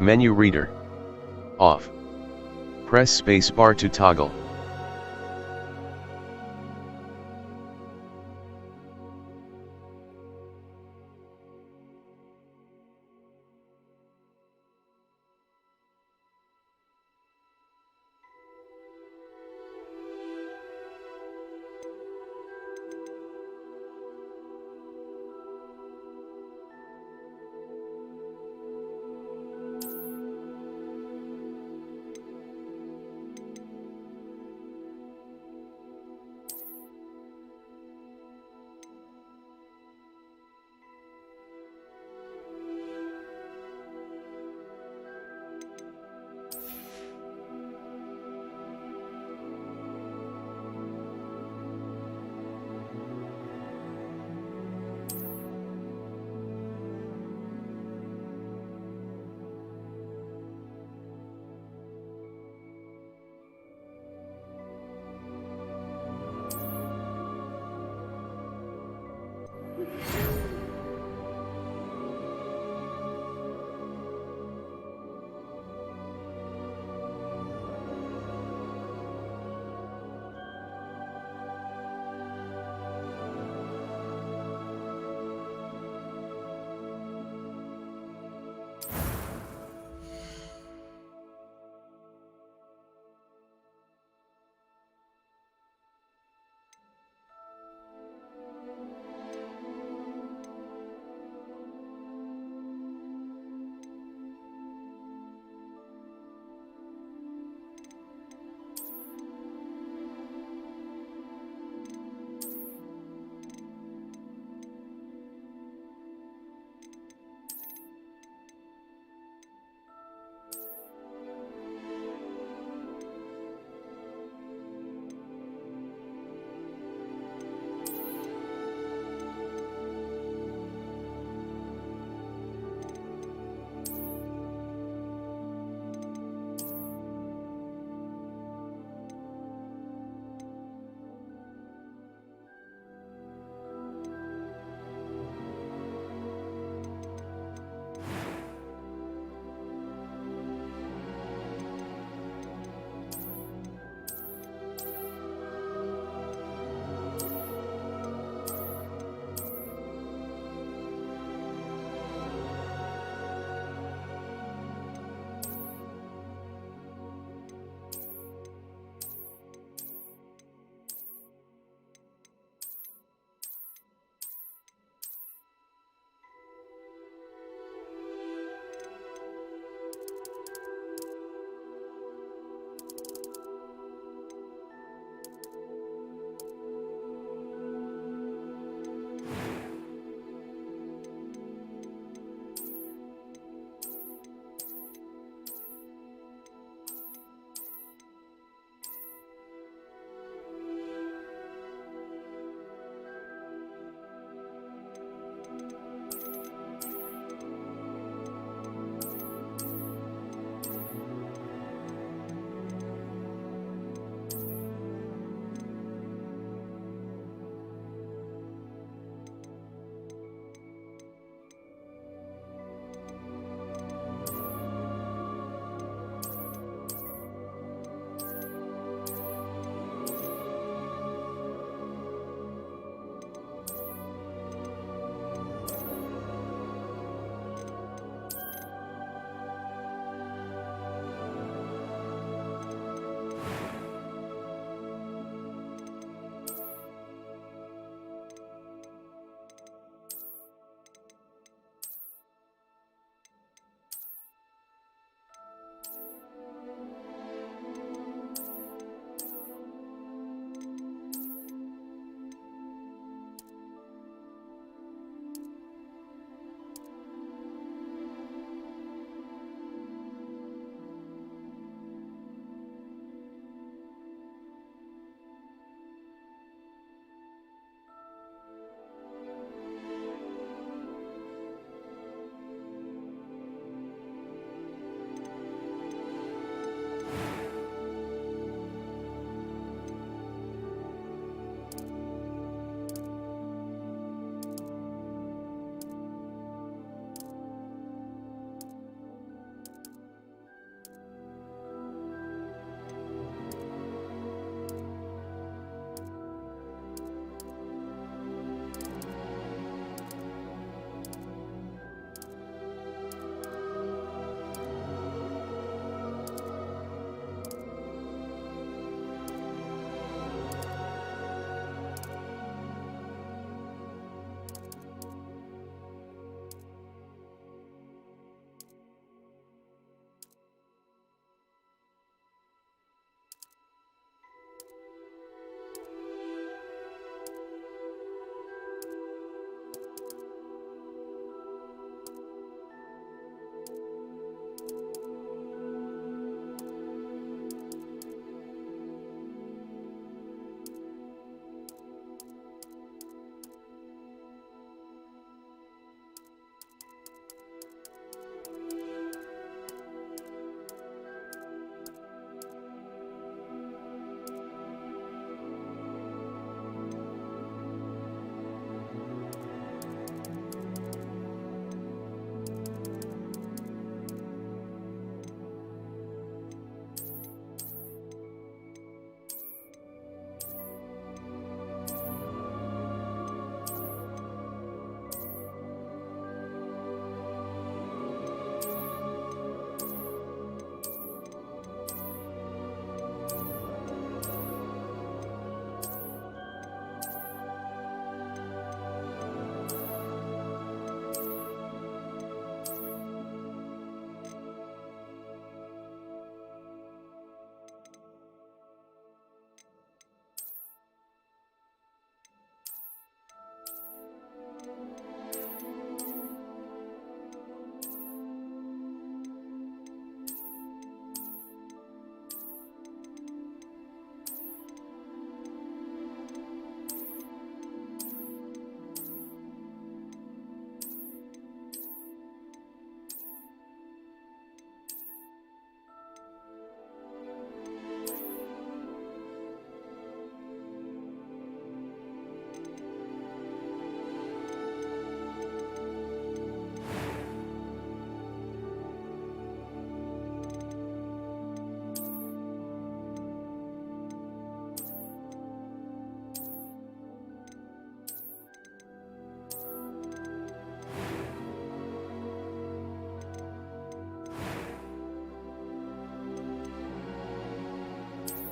Menu reader. Off. Press spacebar to toggle.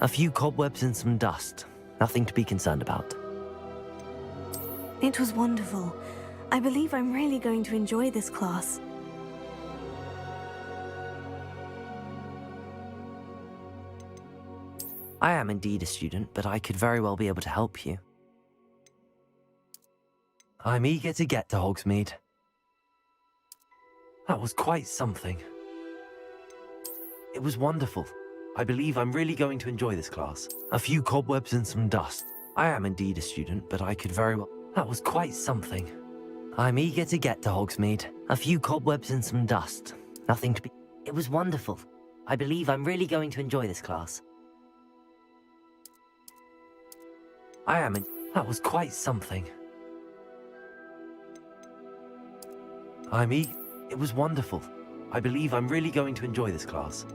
A few cobwebs and some dust. Nothing to be concerned about. It was wonderful. I believe I'm really going to enjoy this class. I am indeed a student, but I could very well be able to help you. I'm eager to get to Hogsmeade. That was quite something. It was wonderful. I believe I'm really going to enjoy this class. A few cobwebs and some dust. I am indeed a student, but I could very well... That was quite something. I'm eager to get to Hogsmeade. A few cobwebs and some dust. Nothing to be... It was wonderful. I believe I'm really going to enjoy this class. I am in... That was quite something. It was wonderful. I believe I'm really going to enjoy this class.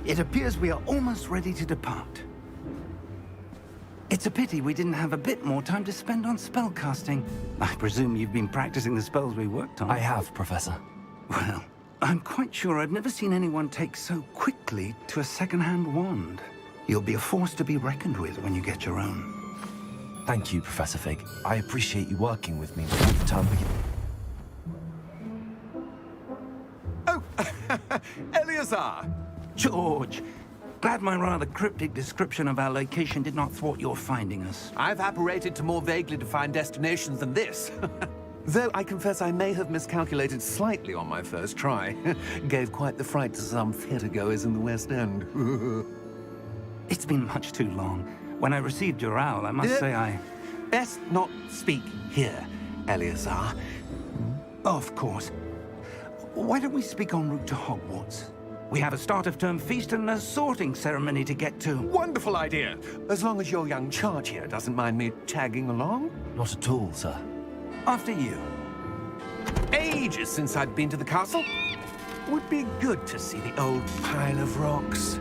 It appears we are almost ready to depart. It's a pity we didn't have a bit more time to spend on spellcasting. I presume you've been practicing the spells we worked on. I have, Professor. Well, I'm quite sure I've never seen anyone take so quickly to a second-hand wand. You'll be a force to be reckoned with when you get your own. Thank you, Professor Fig. I appreciate you working with me before the term begins. Oh, Eleazar! George! Glad my rather cryptic description of our location did not thwart your finding us. I've apparated to more vaguely defined destinations than this. Though I confess I may have miscalculated slightly on my first try. Gave quite the fright to some theatre-goers in the West End. It's been much too long. When I received your owl, I must say I... Best not speak here, Eleazar. Of course. Why don't we speak en route to Hogwarts? We have a start-of-term feast and a sorting ceremony to get to. Wonderful idea! As long as your young charge here doesn't mind me tagging along. Not at all, sir. After you. Ages since I'd been to the castle. Would be good to see the old pile of rocks.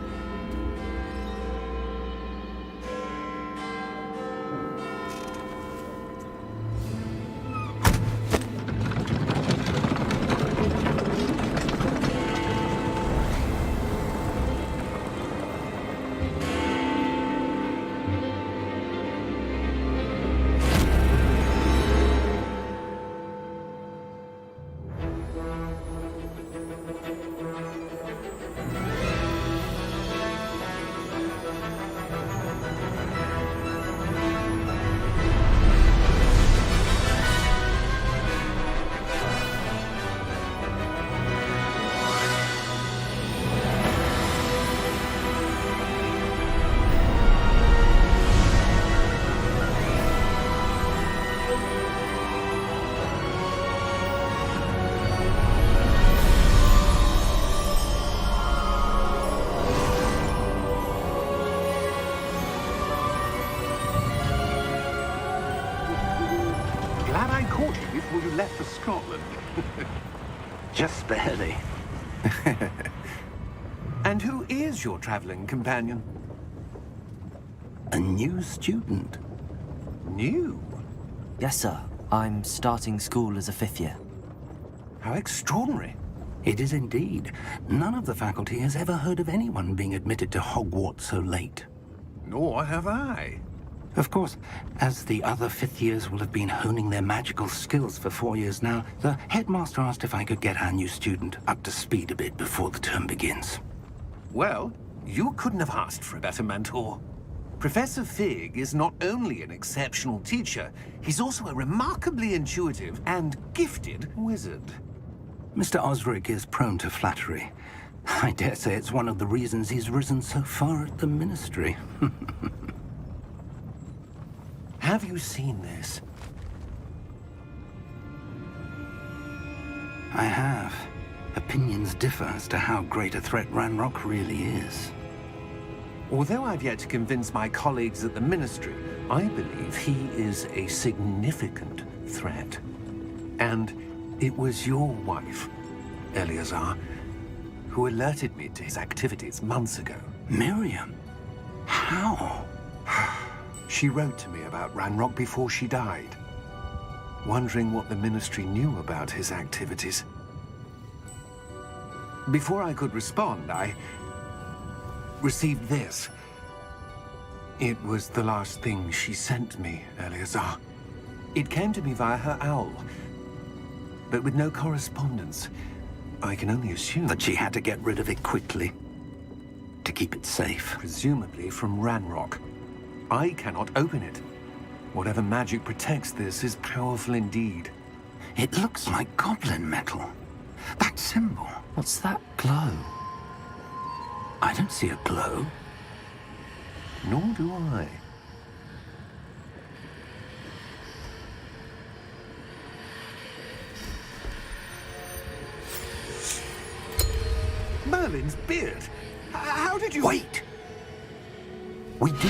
Glad I caught you before you left for Scotland. Just barely. And who is your traveling companion? A new student. New? Yes, sir. I'm starting school as a 5th year. How extraordinary. It is indeed. None of the faculty has ever heard of anyone being admitted to Hogwarts so late. Nor have I. Of course, as the other 5th years will have been honing their magical skills for 4 years now, the headmaster asked if I could get our new student up to speed a bit before the term begins. Well, you couldn't have asked for a better mentor. Professor Fig is not only an exceptional teacher, he's also a remarkably intuitive and gifted wizard. Mr. Osric is prone to flattery. I dare say it's one of the reasons he's risen so far at the Ministry. Have you seen this? I have. Opinions differ as to how great a threat Ranrock really is. Although I've yet to convince my colleagues at the Ministry, I believe he is a significant threat. And it was your wife, Eleazar, who alerted me to his activities months ago. Miriam? How? She wrote to me about Ranrock before she died, wondering what the Ministry knew about his activities. Before I could respond, I received this. It was the last thing she sent me, Eleazar. It came to me via her owl, but with no correspondence. I can only assume That she had to get rid of it quickly. To keep it safe. presumably from Ranrock. I cannot open it. Whatever magic protects this is powerful indeed. It looks like goblin metal. That symbol. What's that glow? I don't see a glow. Nor do I. Merlin's beard. How did you... Wait! We do.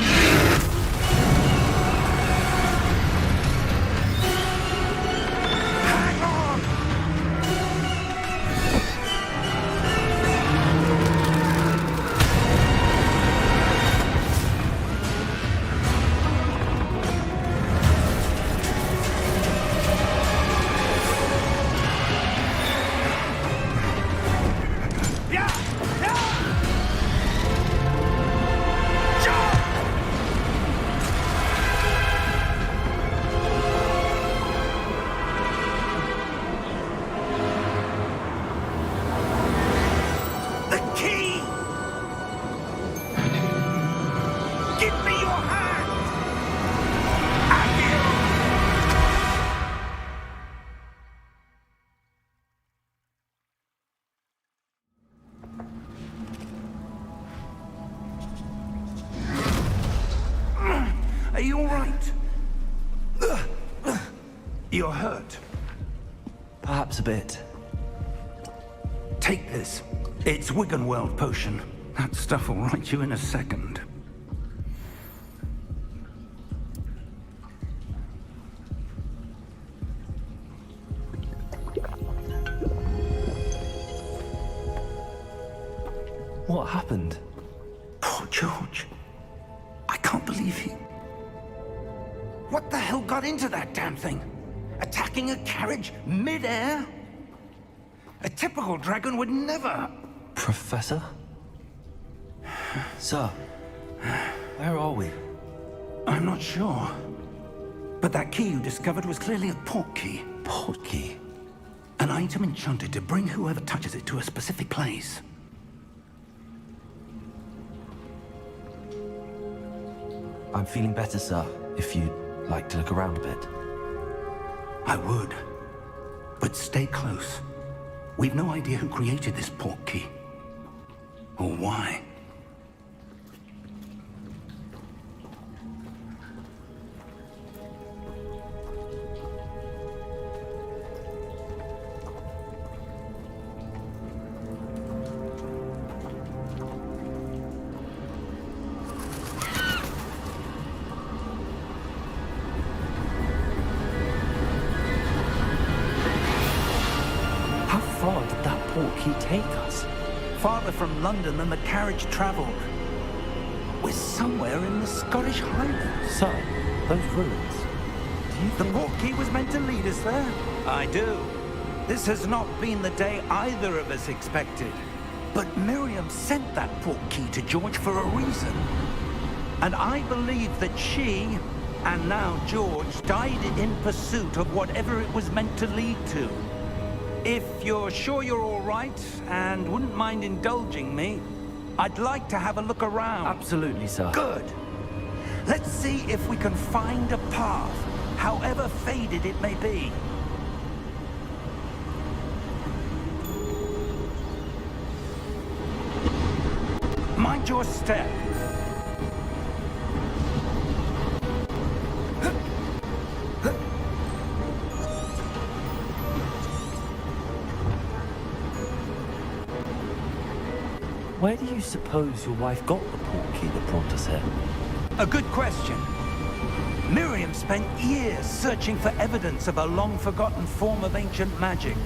Hang on! You're hurt. Perhaps a bit. Take this. It's Wiggenweld potion. That stuff will right you in a second. What happened? Poor George. I can't believe he... What the hell got into that damn thing? Attacking a carriage mid-air? A typical dragon would never... Professor? Sir, where are we? I'm not sure. But that key you discovered was clearly a port key. Port key? An item enchanted to bring whoever touches it to a specific place. I'm feeling better, sir, if you'd like to look around a bit. I would. But stay close. We've no idea who created this port key. Or why. How far did that port key take us? Farther from London than the carriage traveled. We're somewhere in the Scottish Highlands. Sir, those ruins. Do you The think... port key was meant to lead us there? I do. This has not been the day either of us expected. But Miriam sent that port key to George for a reason. And I believe that she, and now George, died in pursuit of whatever it was meant to lead to. If you're sure you're all right, and wouldn't mind indulging me, I'd like to have a look around. Absolutely, sir. Good. Let's see if we can find a path, however faded it may be. Mind your step. Where do you suppose your wife got the port key that brought us here? A good question. Miriam spent years searching for evidence of a long-forgotten form of ancient magic.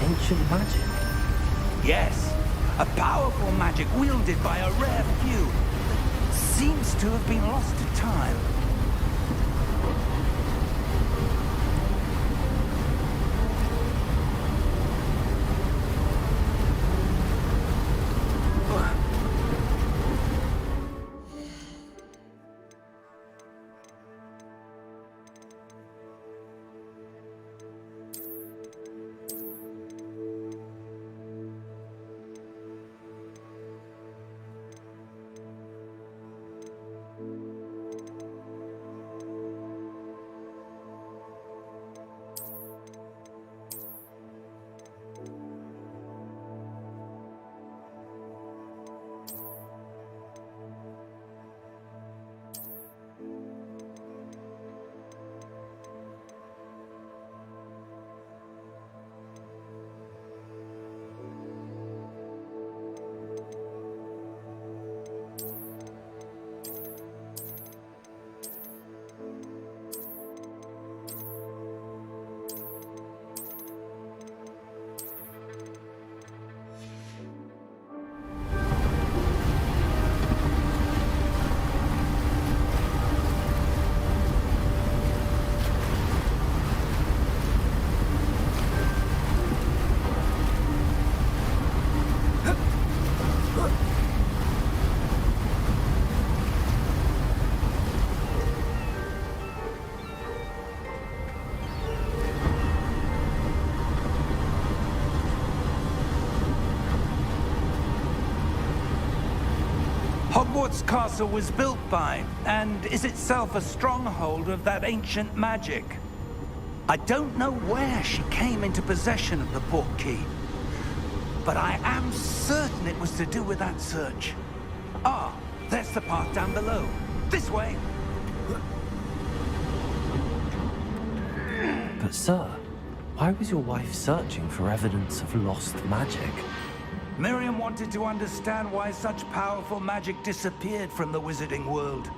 Ancient magic? Yes, a powerful magic wielded by a rare few that seems to have been lost to time. Hogwarts Castle was built by, and is itself a stronghold of that ancient magic. I don't know where she came into possession of the portkey, but I am certain it was to do with that search. Ah, there's the path down below. This way! But sir, why was your wife searching for evidence of lost magic? Miriam wanted to understand why such powerful magic disappeared from the wizarding world.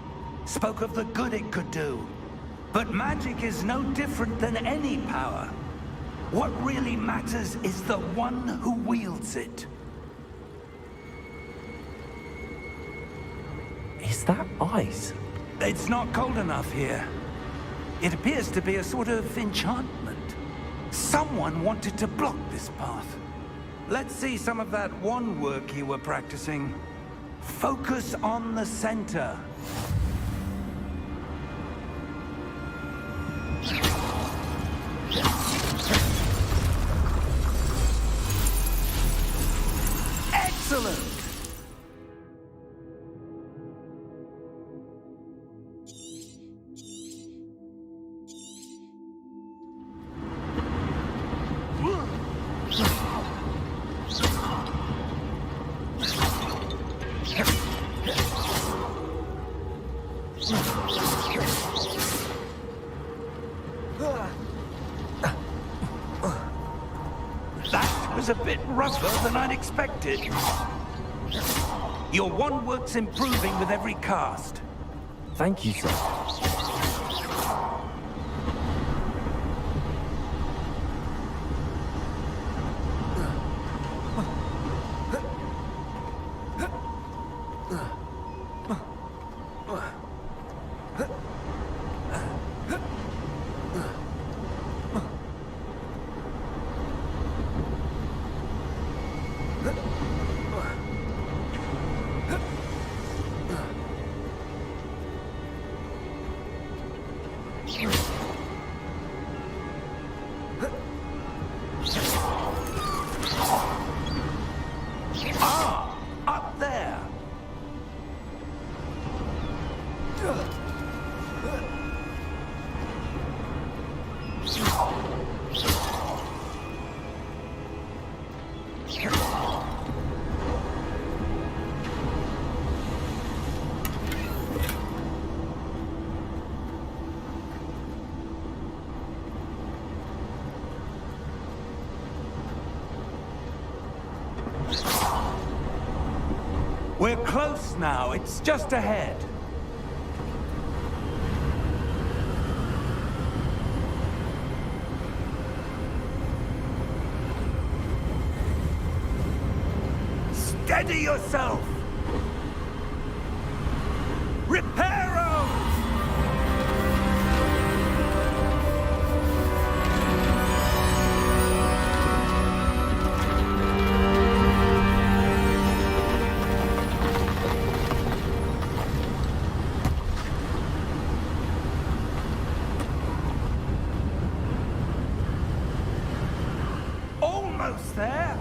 Spoke of the good it could do. But magic is no different than any power. What really matters is the one who wields it. Is that ice? It's not cold enough here. It appears to be a sort of enchantment. Someone wanted to block this path. Let's see some of that wand work you were practicing. Focus on the center. Excellent! That was a bit rougher than I'd expected. Your wand work's improving with every cast. Thank you, sir. Ah! Up there! We're close now. It's just ahead. Steady yourself! Reparo! Almost there.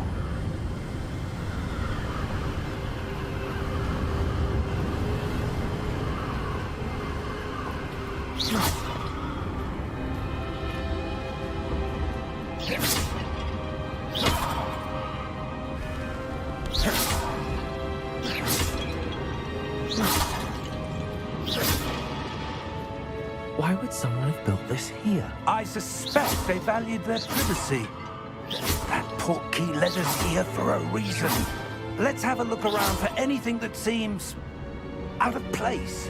Why would someone have built this here? I suspect they valued their privacy. That portkey led us here for a reason. Let's have a look around for anything that seems out of place.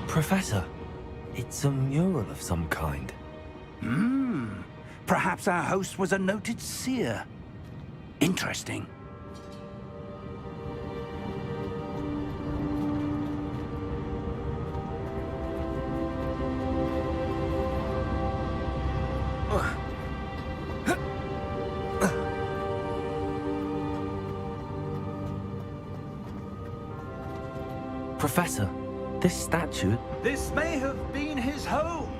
Professor, it's a mural of some kind. Perhaps our host was a noted seer. Interesting. Professor, this statue... This may have been his home.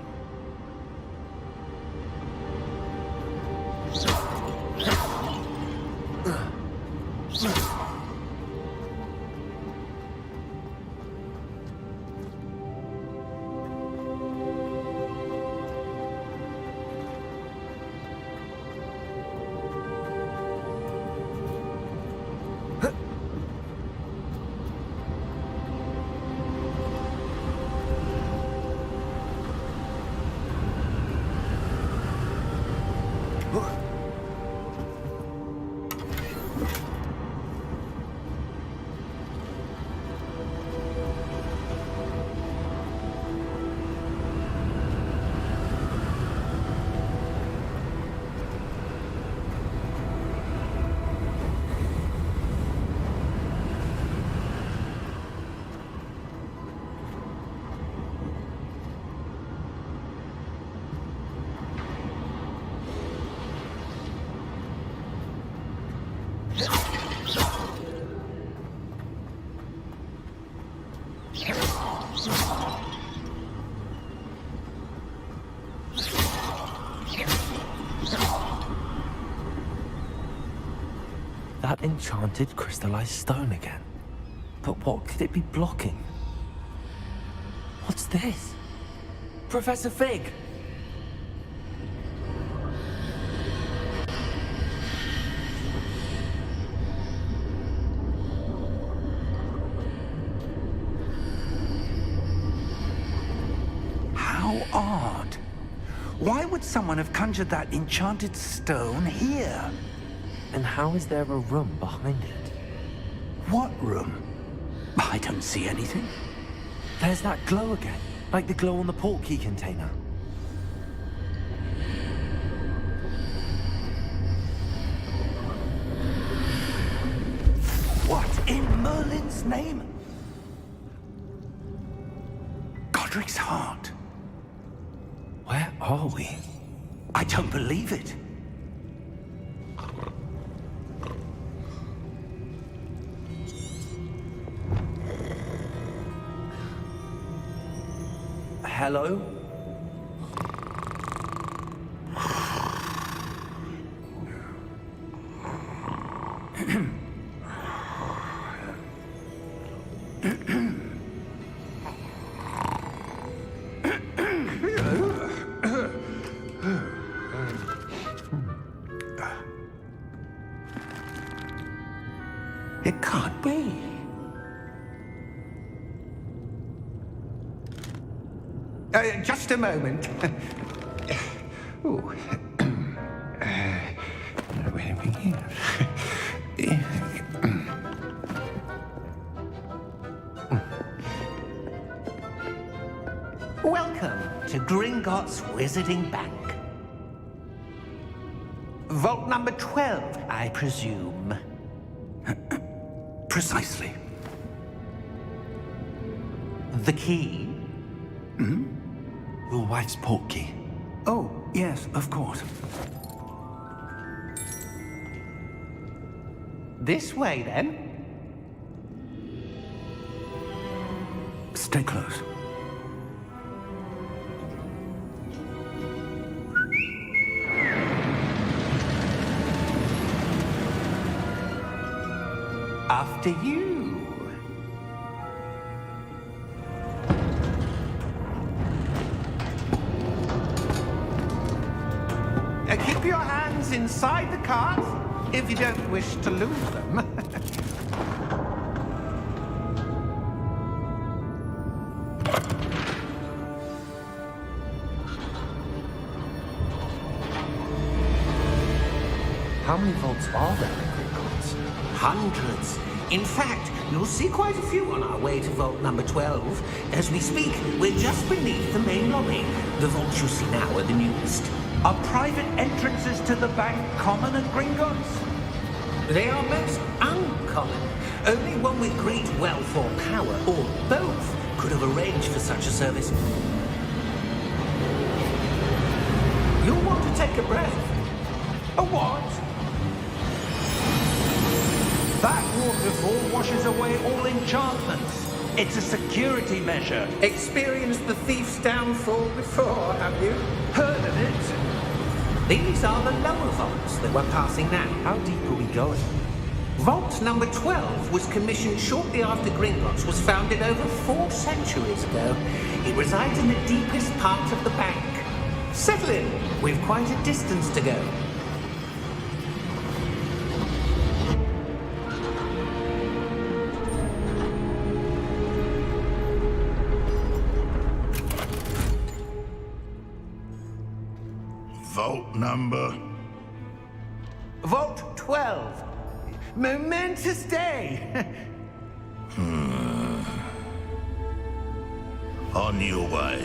That enchanted crystallized stone again. But what could it be blocking? What's this? Professor Fig! How odd. Why would someone have conjured that enchanted stone here? And how is there a room behind it? What room? I don't see anything. There's that glow again, like the glow on the portkey container. What in Merlin's name? Godric's heart. Where are we? I don't believe it. Hello? It can't be. Just a moment. Ooh. Where do we begin? Welcome to Gringotts Wizarding Bank. Vault number 12, I presume. Precisely. The key? Your wife's portkey. Oh, yes, of course. This way, then. Stay close. After you. Keep your hands inside the cart if you don't wish to lose them. How many vaults are there in Gringotts? Hundreds. In fact, you'll see quite a few on our way to vault number 12. As we speak, we're just beneath the main lobby. The vaults you see now are the newest. Are private entrances to the bank common at Gringotts? They are most uncommon. Only one with great wealth or power, or both, could have arranged for such a service. You'll want to take a breath. A what? That waterfall washes away all enchantments. It's a security measure. Experienced the thief's downfall before, have you? Heard of it? These are the lower vaults that we're passing now. How deep are we going? Vault number 12 was commissioned shortly after Gringotts was founded over 4 centuries ago. It resides in the deepest part of the bank. Settle in. We've quite a distance to go. Vault number? Vault 12. Momentous day. On your way.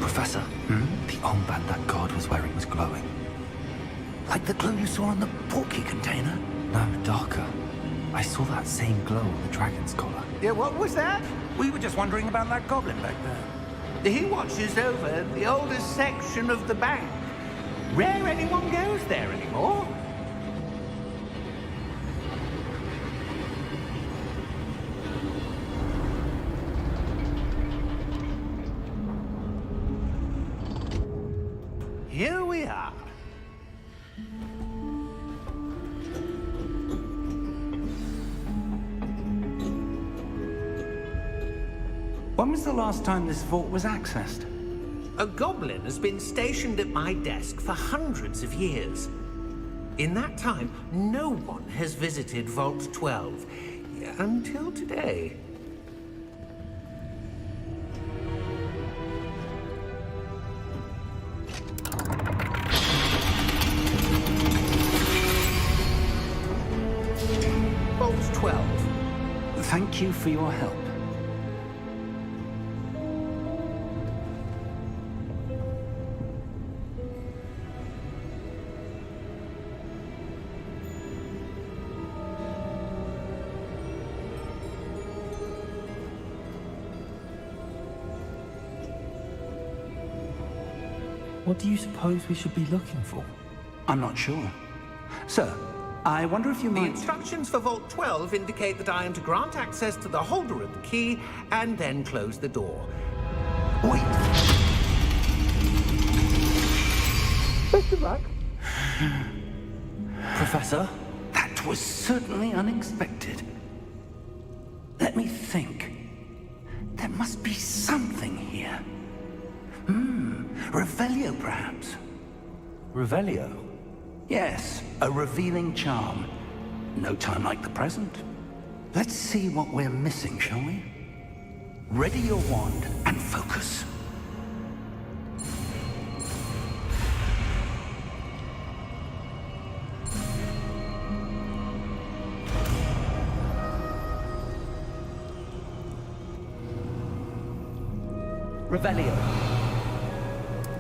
Professor, the armband that guard was wearing was glowing. Like the glow you saw on the portkey container? No, darker. I saw that same glow on the dragon's collar. Yeah, what was that? We were just wondering about that goblin back there. He watches over the oldest section of the bank. Rare anyone goes there anymore. Here we are. When was the last time this vault was accessed? A goblin has been stationed at my desk for hundreds of years. In that time, no one has visited Vault 12. Until today. Vault 12. Thank you for your help. What do you suppose we should be looking for? I'm not sure. Sir, I wonder if you The might... instructions for Vault 12 indicate that I am to grant access to the holder of the key and then close the door. Wait! Best of luck. Professor? That was certainly unexpected. Let me think. There must be something here. Revelio, perhaps. Revelio? Yes, a revealing charm. No time like the present. Let's see what we're missing, shall we? Ready your wand and focus. Revelio.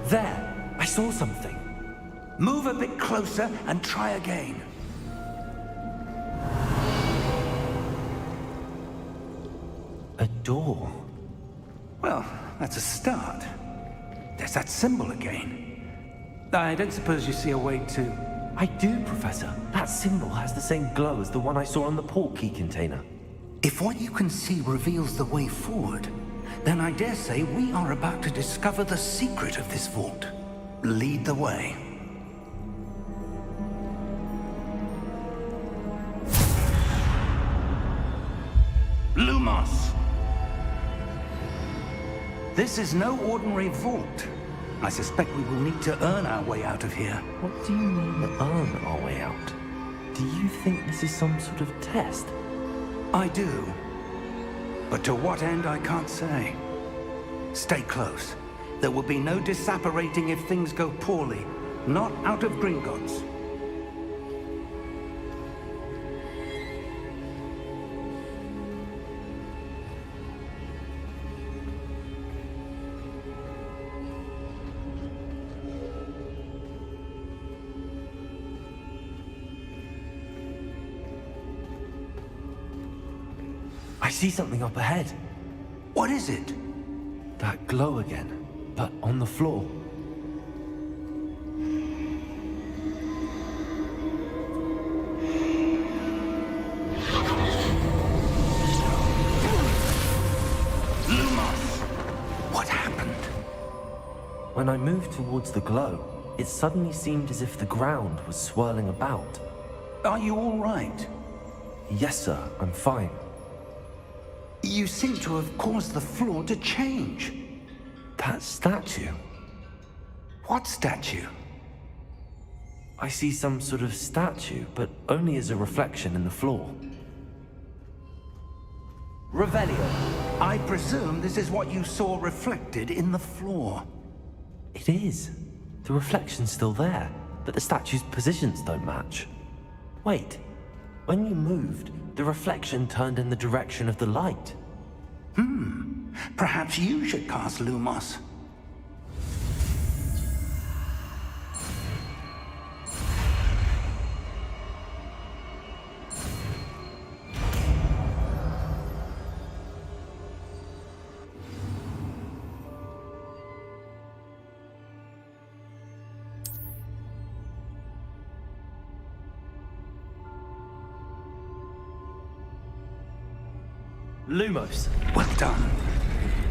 There! I saw something. Move a bit closer and try again. A door. Well, that's a start. There's that symbol again. I don't suppose you see a way to... I do, Professor. That symbol has the same glow as the one I saw on the portkey container. If what you can see reveals the way forward, then I dare say we are about to discover the secret of this vault. Lead the way. Lumos! This is no ordinary vault. I suspect we will need to earn our way out of here. What do you mean, earn our way out? Do you think this is some sort of test? I do. But to what end, I can't say. Stay close. There will be no disapparating if things go poorly. Not out of Gringotts. I see something up ahead. What is it? That glow again, but on the floor. What happened? When I moved towards the glow, it suddenly seemed as if the ground was swirling about. Are you all right? Yes, sir, I'm fine. You seem to have caused the floor to change. That statue. What statue? I see some sort of statue, but only as a reflection in the floor. Revelio. I presume this is what you saw reflected in the floor. It is. The reflection's still there, but the statue's positions don't match. Wait. When you moved, the reflection turned in the direction of the light. Perhaps you should cast Lumos. Lumos. Well done.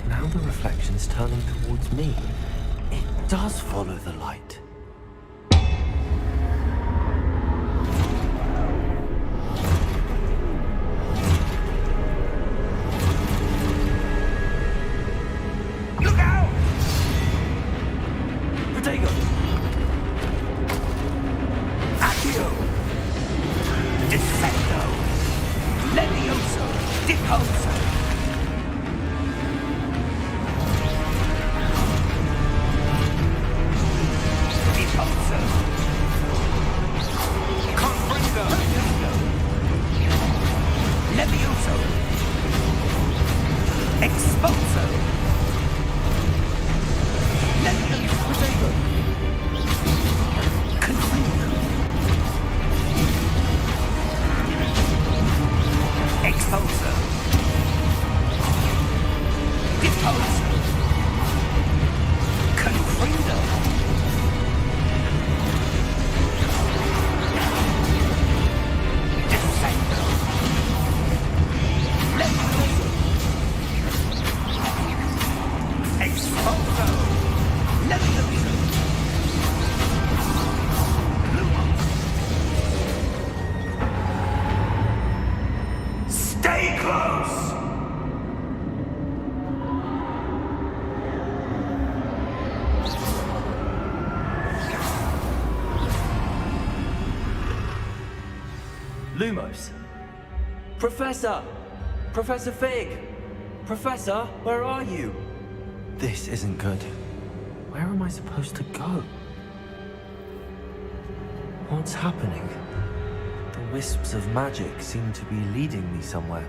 Now the reflection is turning towards me. It does follow the light. Look out! Protego! Accio! Defendo! Levioso! Deposo! Deposo! Confringo! Levioso! Exposo! Levioso! Confringo! Exposo! Deposo! Confrindo! Defendo! Levioso! Exposo! Levioso! Lumos! Stay close! Lumos. Professor! Professor Fig! Professor, where are you? This isn't good. Where am I supposed to go? What's happening? The wisps of magic seem to be leading me somewhere.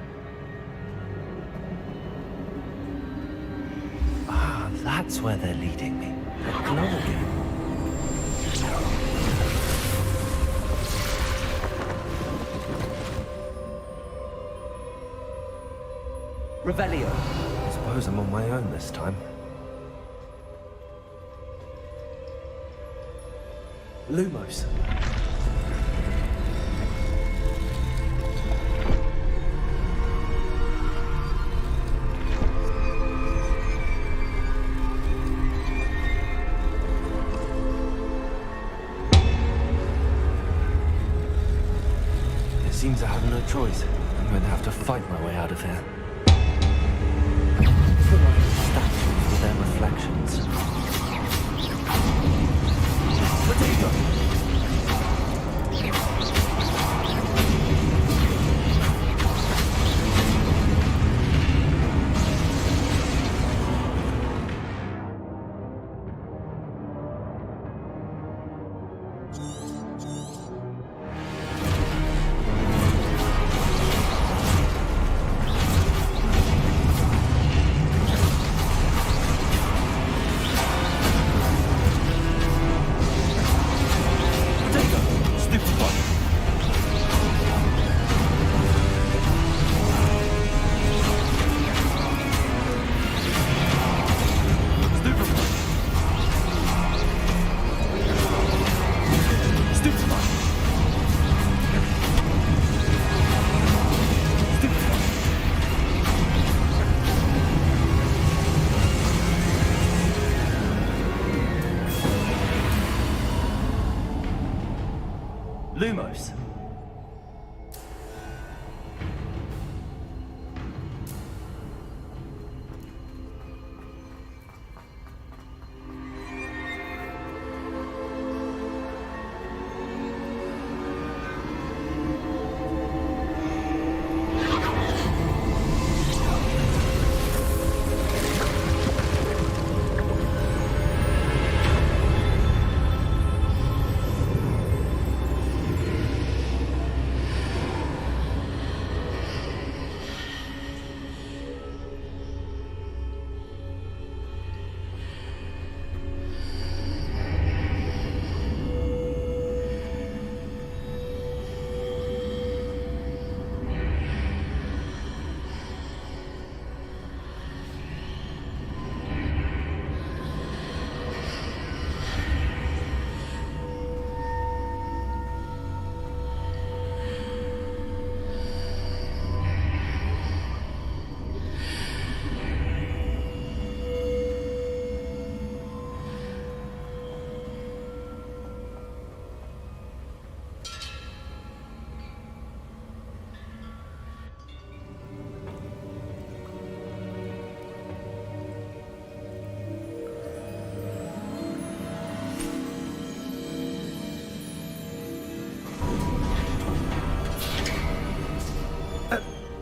Ah, that's where they're leading me. The glow again. Revelio. I suppose I'm on my own this time. Lumos. It seems I have no choice. I'm going to have to fight my way out of here. Statues with their reflections. Potato! Lumos.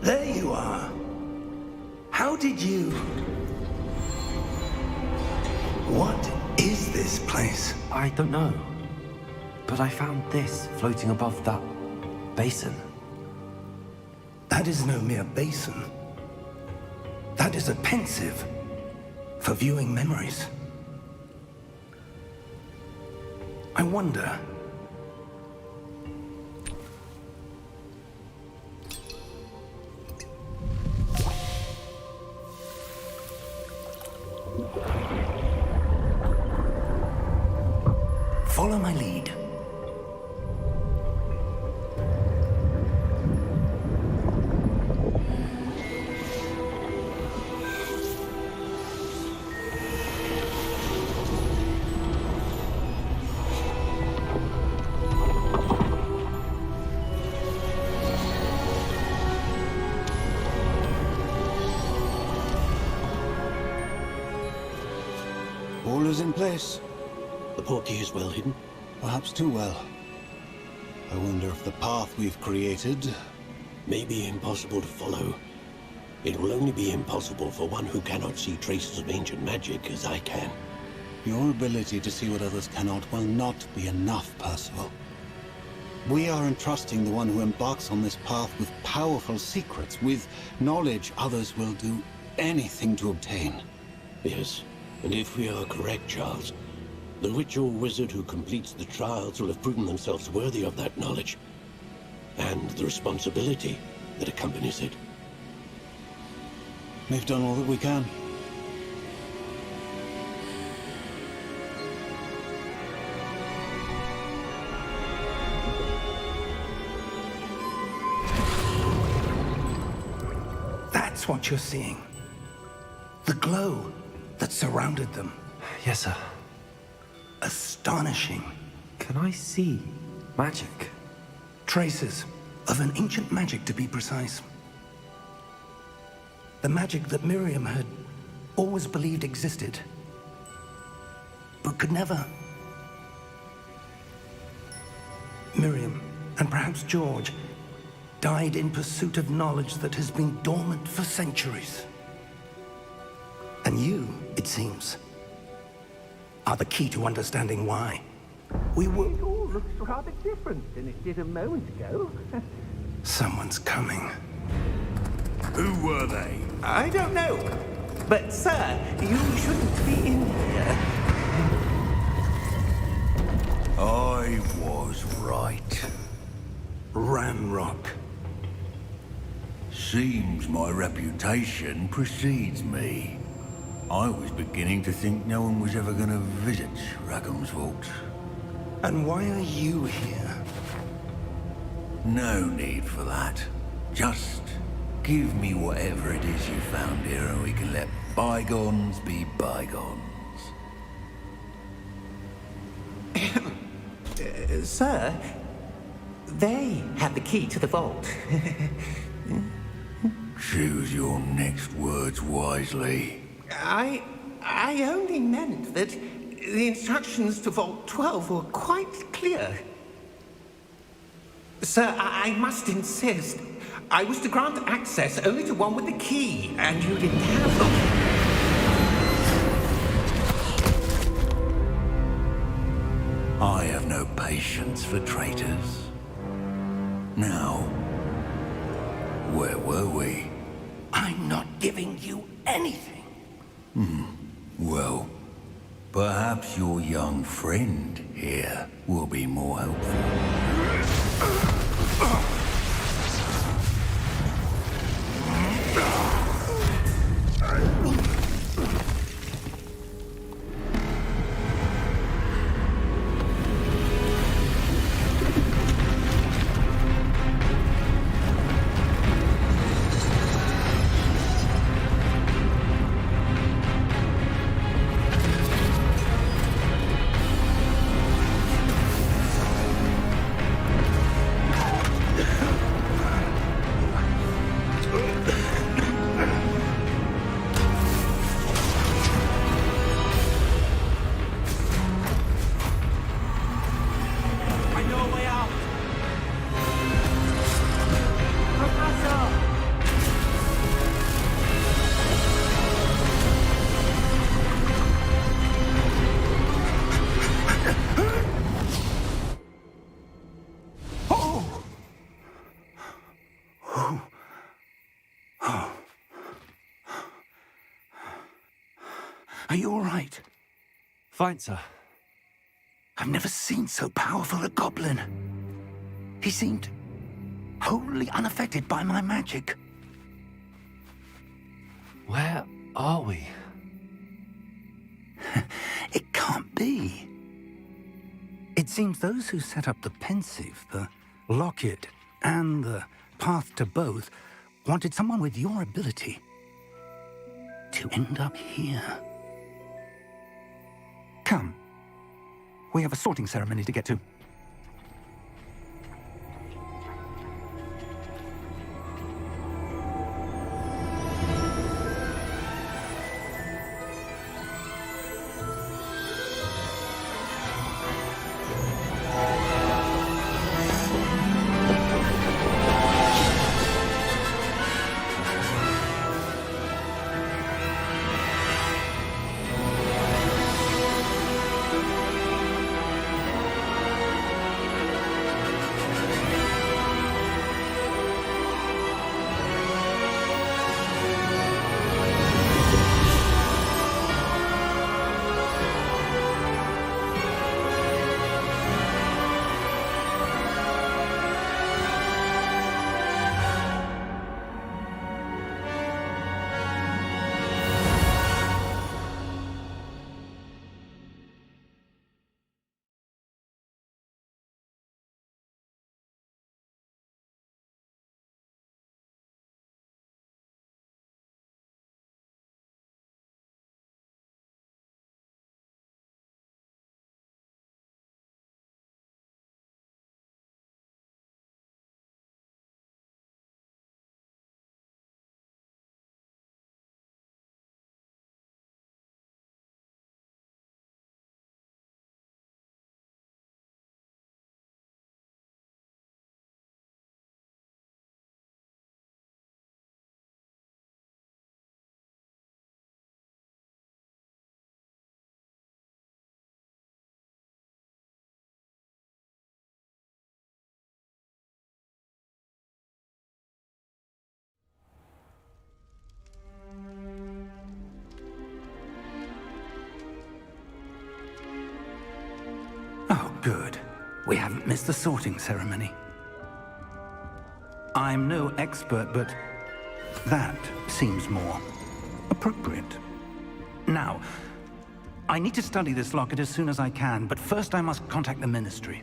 There you are. How did you... What is this place? I don't know. But I found this floating above that basin. That is no mere basin. That is a pensive for viewing memories. I wonder... Follow my lead. All is in place. The portkey is well hidden. Perhaps too well. I wonder if the path we've created... May be impossible to follow. It will only be impossible for one who cannot see traces of ancient magic as I can. Your ability to see what others cannot will not be enough, Percival. We are entrusting the one who embarks on this path with powerful secrets, with knowledge others will do anything to obtain. Yes, and if we are correct, Charles, the witch or wizard who completes the trials will have proven themselves worthy of that knowledge, and the responsibility that accompanies it. We've done all that we can. That's what you're seeing. The glow that surrounded them. Yes, sir. Astonishing. Can I see magic? Traces of an ancient magic, to be precise. The magic that Miriam had always believed existed, but could never. Miriam, and perhaps George, died in pursuit of knowledge that has been dormant for centuries. And you, it seems, are the key to understanding why. We will... It all looks rather different than it did a moment ago. Someone's coming. Who were they? I don't know. But, sir, you shouldn't be in here. I was right. Ramrock. Seems my reputation precedes me. I was beginning to think no one was ever going to visit Rackham's Vault. And why are you here? No need for that. Just give me whatever it is you found here and we can let bygones be bygones. Sir, They had the key to the vault. Choose your next words wisely. I only meant that the instructions to Vault 12 were quite clear. Sir, I must insist. I was to grant access only to one with the key, and you didn't have them. I have no patience for traitors. Now, where were we? I'm not giving you anything. Well, perhaps your young friend here will be more helpful. Are you all right? Fine, sir. I've never seen so powerful a goblin. He seemed wholly unaffected by my magic. Where are we? It can't be. It seems those who set up the pensive, the locket, and the path to both wanted someone with your ability to end up here. Come. We have a sorting ceremony to get to. Oh, good. We haven't missed the sorting ceremony. I'm no expert, but that seems more appropriate. Now, I need to study this locket as soon as I can, but first I must contact the Ministry.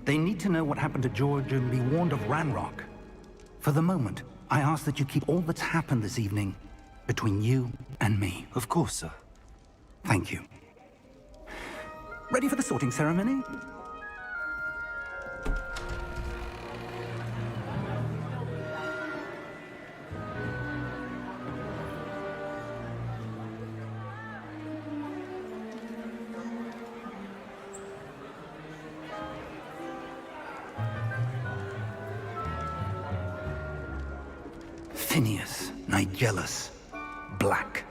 They need to know what happened to George and be warned of Ranrock. For the moment, I ask that you keep all that's happened this evening between you and me. Of course, sir. Thank you. Ready for the sorting ceremony? Tinius, Nigellus, Black.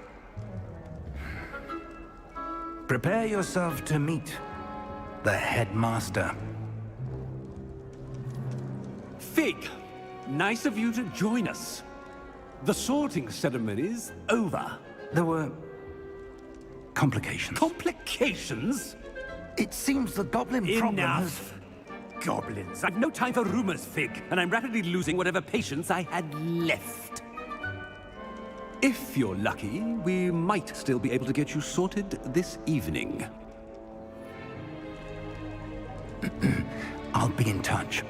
Prepare yourself to meet the headmaster. Fig, nice of you to join us. The sorting ceremony's over. There were complications. Complications? It seems the goblin problem has... Enough! Goblins. I've no time for rumors, Fig, and I'm rapidly losing whatever patience I had left. If you're lucky, we might still be able to get you sorted this evening. I'll be in touch.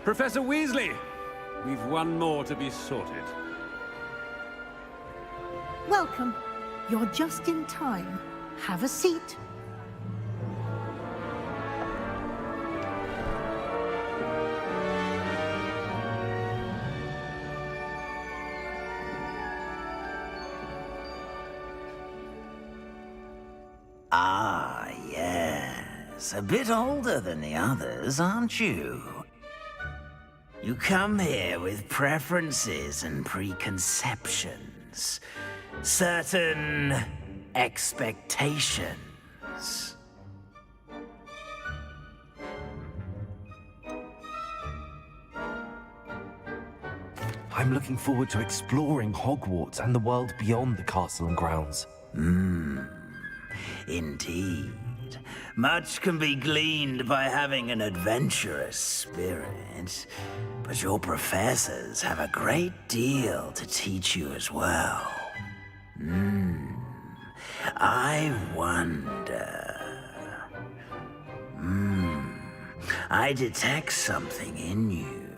Professor Weasley, we've one more to be sorted. Welcome. You're just in time. Have a seat. Ah, yes. A bit older than the others, aren't you? You come here with preferences and preconceptions. Certain expectations. I'm looking forward to exploring Hogwarts and the world beyond the castle and grounds. Indeed. Much can be gleaned by having an adventurous spirit, but your professors have a great deal to teach you as well. I wonder... I detect something in you.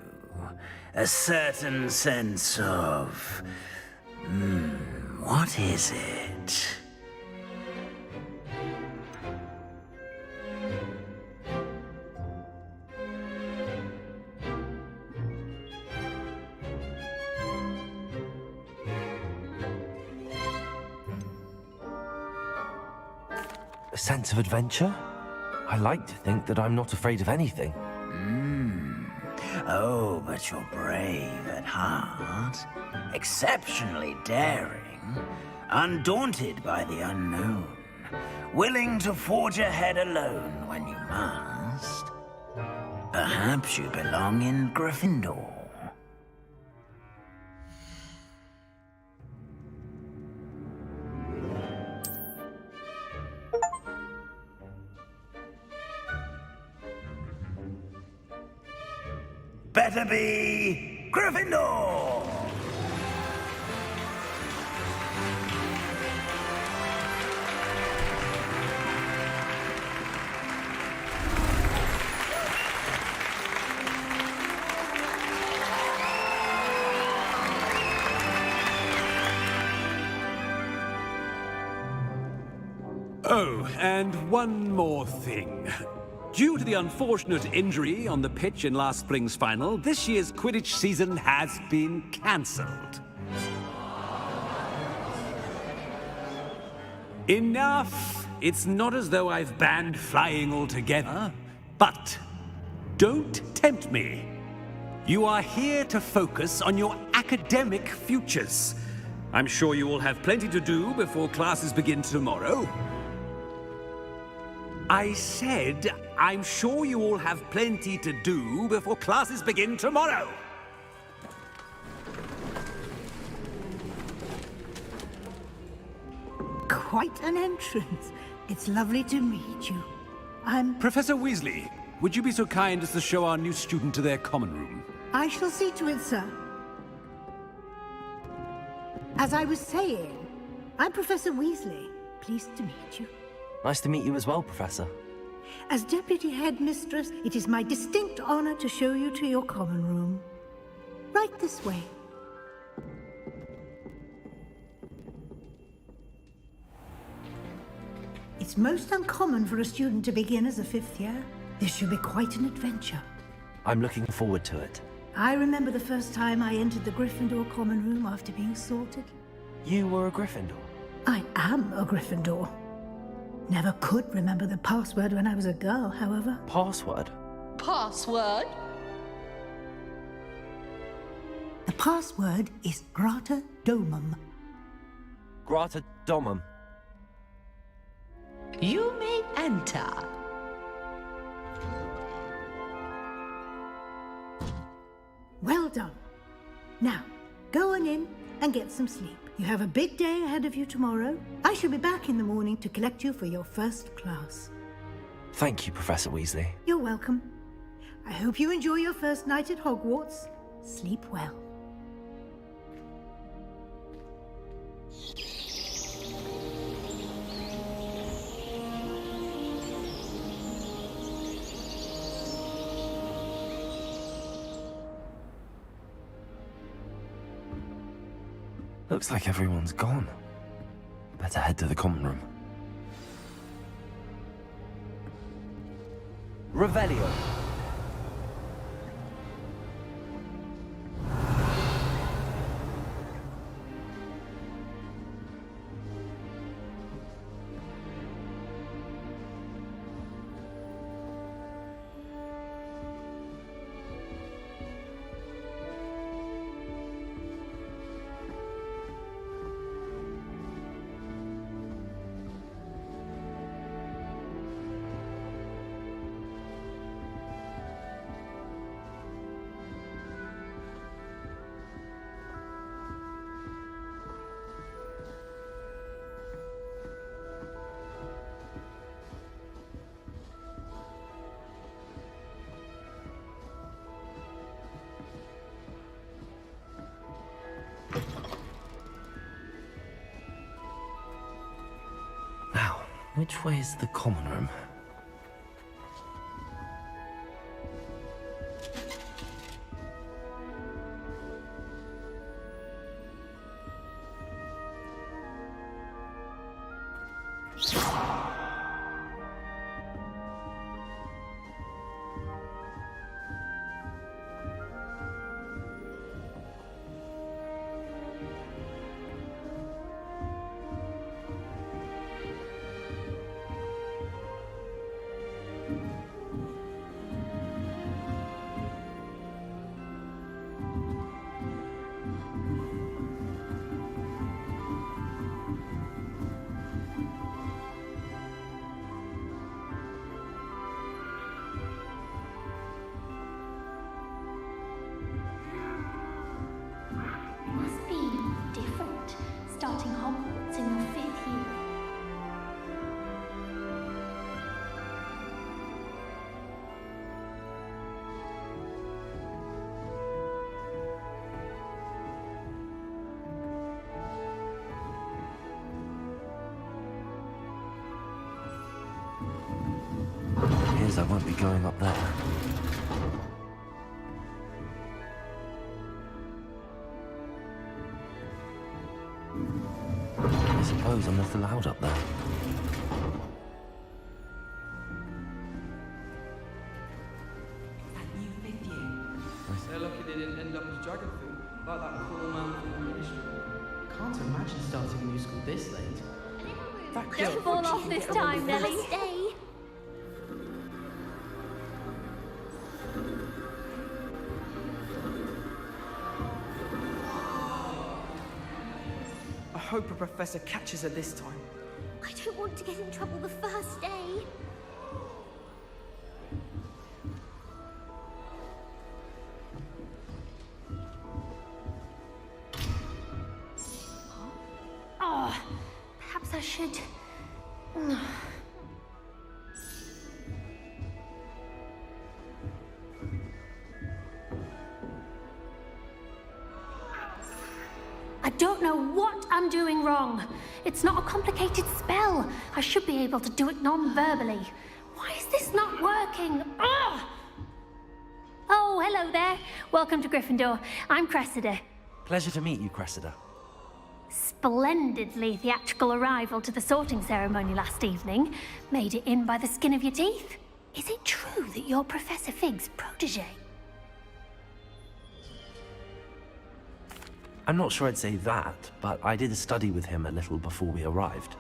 A certain sense of... what is it? A sense of adventure? I like to think that I'm not afraid of anything. Oh, but you're brave at heart, exceptionally daring, undaunted by the unknown, willing to forge ahead alone when you must. Perhaps you belong in Gryffindor. Better be Gryffindor! Oh, and one more thing. Due to the unfortunate injury on the pitch in last spring's final, this year's Quidditch season has been cancelled. Enough! It's not as though I've banned flying altogether, but don't tempt me. You are here to focus on your academic futures. I'm sure you all have plenty to do before classes begin tomorrow. I said, I'm sure you all have plenty to do before classes begin tomorrow. Quite an entrance. It's lovely to meet you. Professor Weasley, would you be so kind as to show our new student to their common room? I shall see to it, sir. As I was saying, I'm Professor Weasley. Pleased to meet you. Nice to meet you as well, Professor. As Deputy Headmistress, it is my distinct honor to show you to your common room. Right this way. It's most uncommon for a student to begin as a fifth year. This should be quite an adventure. I'm looking forward to it. I remember the first time I entered the Gryffindor common room after being sorted. You were a Gryffindor? I am a Gryffindor. Never could remember the password when I was a girl, however. Password? Password? The password is Grata Domum. Grata Domum. You may enter. Well done. Now, go on in and get some sleep. You have a big day ahead of you tomorrow. I shall be back in the morning to collect you for your first class. Thank you, Professor Weasley. You're welcome. I hope you enjoy your first night at Hogwarts. Sleep well. Looks like everyone's gone. Better head to the common room. Revelio. Now, which way is the common room? Must be different, starting Hogwarts in your 5th year. Appears I won't be going up there. I suppose I'm not allowed up there. They're lucky they didn't end up as dragon food, like that cool man from the ministry. Can't imagine starting a new school this late. Don't fall off this time, Nelly. Stay. I hope a professor catches her this time. I don't want to get in trouble the first day. Oh, perhaps I should. I don't know what I'm doing wrong. It's not a complicated spell. I should be able to do it non-verbally. Why is this not working? Ugh! Oh, hello there. Welcome to Gryffindor. I'm Cressida. Pleasure to meet you, Cressida. Splendidly theatrical arrival to the sorting ceremony last evening. Made it in by the skin of your teeth. Is it true that you're Professor Fig's protege? I'm not sure I'd say that, but I did study with him a little before we arrived.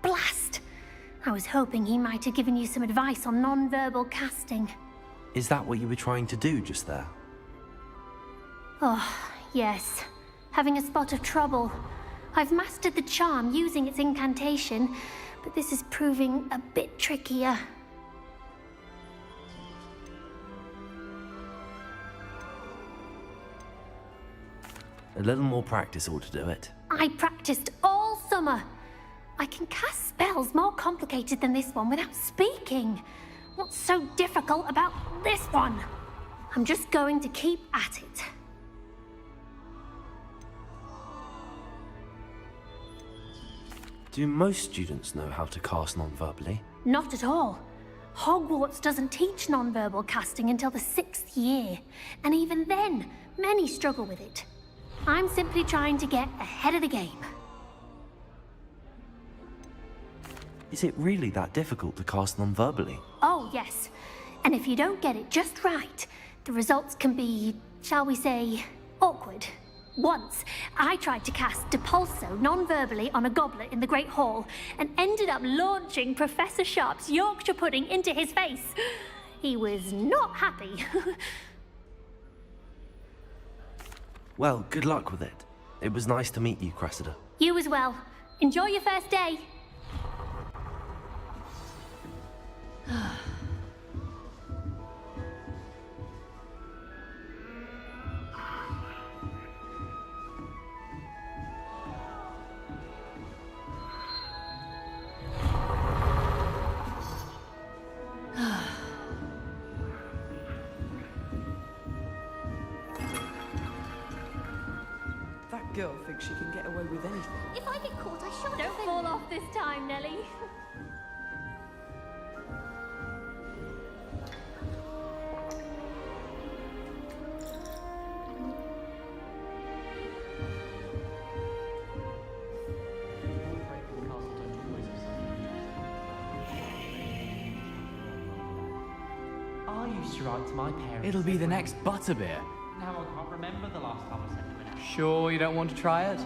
Blast! I was hoping he might have given you some advice on non-verbal casting. Is that what you were trying to do just there? Oh, yes. Having a spot of trouble. I've mastered the charm using its incantation, but this is proving a bit trickier. A little more practice ought to do it. I practiced all summer. I can cast spells more complicated than this one without speaking. What's so difficult about this one? I'm just going to keep at it. Do most students know how to cast non-verbally? Not at all. Hogwarts doesn't teach non-verbal casting until the 6th year, and even then, many struggle with it. I'm simply trying to get ahead of the game. Is it really that difficult to cast non-verbally? Oh, yes. And if you don't get it just right, the results can be, shall we say, awkward. Once, I tried to cast Depulso non-verbally on a goblet in the Great Hall and ended up launching Professor Sharp's Yorkshire pudding into his face. He was not happy. Well, good luck with it. It was nice to meet you, Cressida. You as well. Enjoy your first day. That girl thinks she can get away with anything. If I get caught, I shan't. Don't fall off this time, Nellie. I used to write to my parents. It'll be the next butterbeer. Now I can't remember the last time I sent them an Sure you don't want to try it?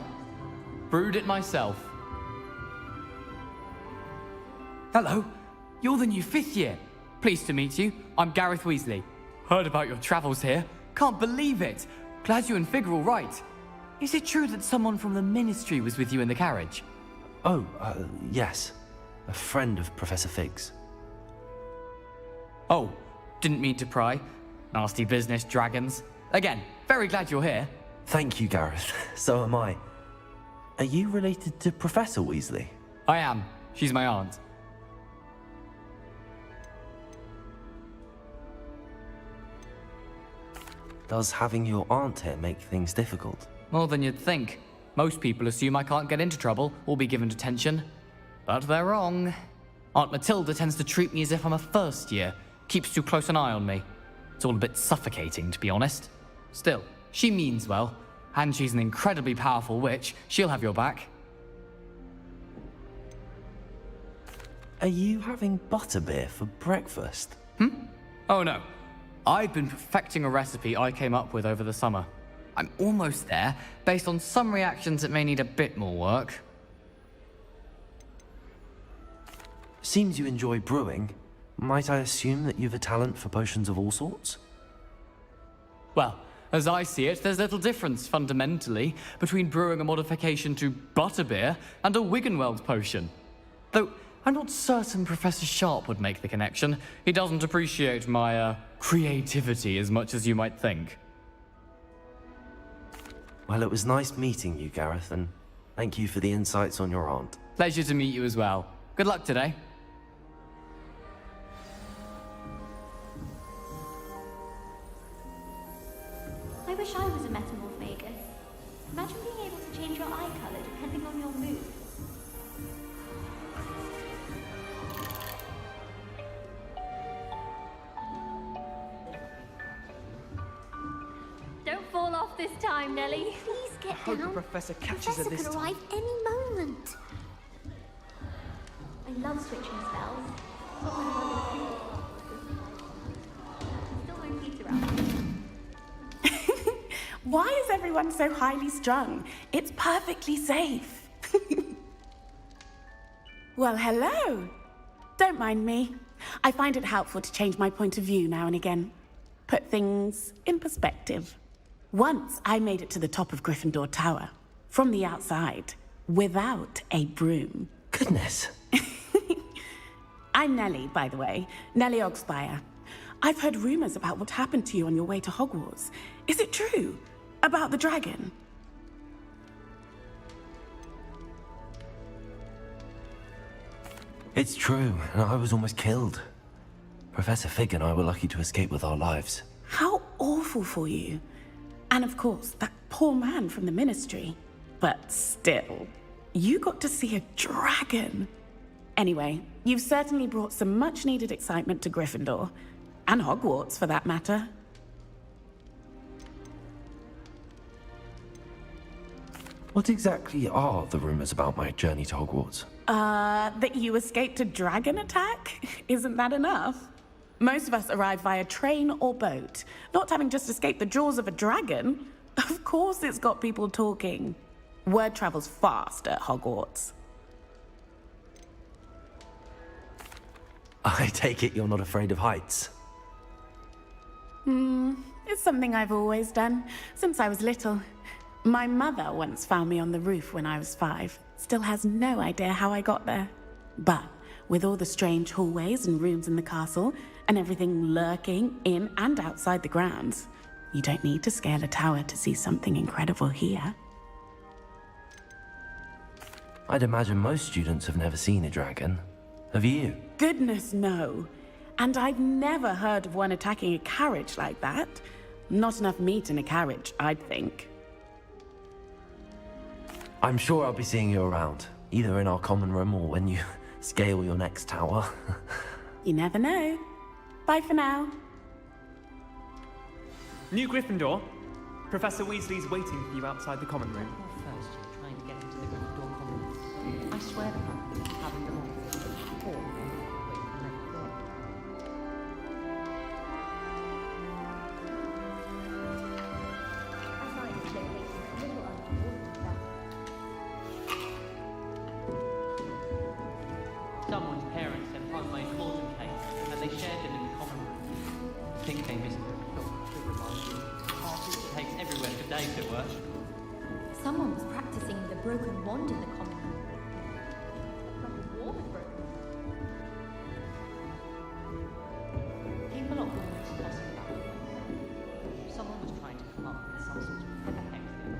Brewed it myself. Hello, you're the new 5th year. Pleased to meet you. I'm Gareth Weasley. Heard about your travels here. Can't believe it. Glad you and Fig are all right. Is it true that someone from the Ministry was with you in the carriage? Oh, yes. A friend of Professor Fig's. Oh, didn't mean to pry. Nasty business, dragons. Again, very glad you're here. Thank you, Gareth. So am I. Are you related to Professor Weasley? I am. She's my aunt. Does having your aunt here make things difficult? More than you'd think. Most people assume I can't get into trouble or be given detention. But they're wrong. Aunt Matilda tends to treat me as if I'm a first year. Keeps too close an eye on me. It's all a bit suffocating, to be honest. Still, she means well. And she's an incredibly powerful witch. She'll have your back. Are you having butterbeer for breakfast? Oh no. I've been perfecting a recipe I came up with over the summer. I'm almost there, based on some reactions that may need a bit more work. Seems you enjoy brewing. Might I assume that you've a talent for potions of all sorts? Well, as I see it, there's little difference, fundamentally, between brewing a modification to butterbeer and a Wiggenweld potion. Though, I'm not certain Professor Sharp would make the connection. He doesn't appreciate my, creativity as much as you might think. Well, it was nice meeting you, Gareth, and thank you for the insights on your aunt. Pleasure to meet you as well. Good luck today. I wish I was a metamorphagus. Imagine being able to change your eye color depending on your mood. Don't fall off this time, Nellie. Please get hope down. the Professor catches her this could time. arrive any moment. I love switching spells. But when I'm still no pizza out. Why is everyone so highly strung? It's perfectly safe. Well, hello. Don't mind me. I find it helpful to change my point of view now and again. Put things in perspective. Once I made it to the top of Gryffindor Tower, from the outside, without a broom. Goodness. I'm Nellie, by the way. Nellie Ogspire. I've heard rumors about what happened to you on your way to Hogwarts. Is it true? About the dragon? It's true, and I was almost killed. Professor Fig and I were lucky to escape with our lives. How awful for you. And of course, that poor man from the Ministry. But still, you got to see a dragon. Anyway, you've certainly brought some much-needed excitement to Gryffindor. And Hogwarts, for that matter. What exactly are the rumors about my journey to Hogwarts? That you escaped a dragon attack? Isn't that enough? Most of us arrive via train or boat, not having just escaped the jaws of a dragon. Of course it's got people talking. Word travels fast at Hogwarts. I take it you're not afraid of heights. It's something I've always done, since I was little. My mother once found me on the roof when I was 5. Still has no idea how I got there. But with all the strange hallways and rooms in the castle, and everything lurking in and outside the grounds, you don't need to scale a tower to see something incredible here. I'd imagine most students have never seen a dragon. Have you? Goodness, no. And I've never heard of one attacking a carriage like that. Not enough meat in a carriage, I'd think. I'm sure I'll be seeing you around, either in our common room or when you scale your next tower. You never know. Bye for now. New Gryffindor. Professor Weasley's waiting for you outside the common room. First, you're trying to get into the Gryffindor common room. I swear to God, having them all. Or, wait, Someone's parents sent homemade Morton cakes, and they shared them in the common room. I think they missed them. It takes everywhere for days at work. Someone was practicing the broken wand in the common room. Like a wall had broken. People are always fussing about it. Someone was trying to come up with some sort of clever hex thing.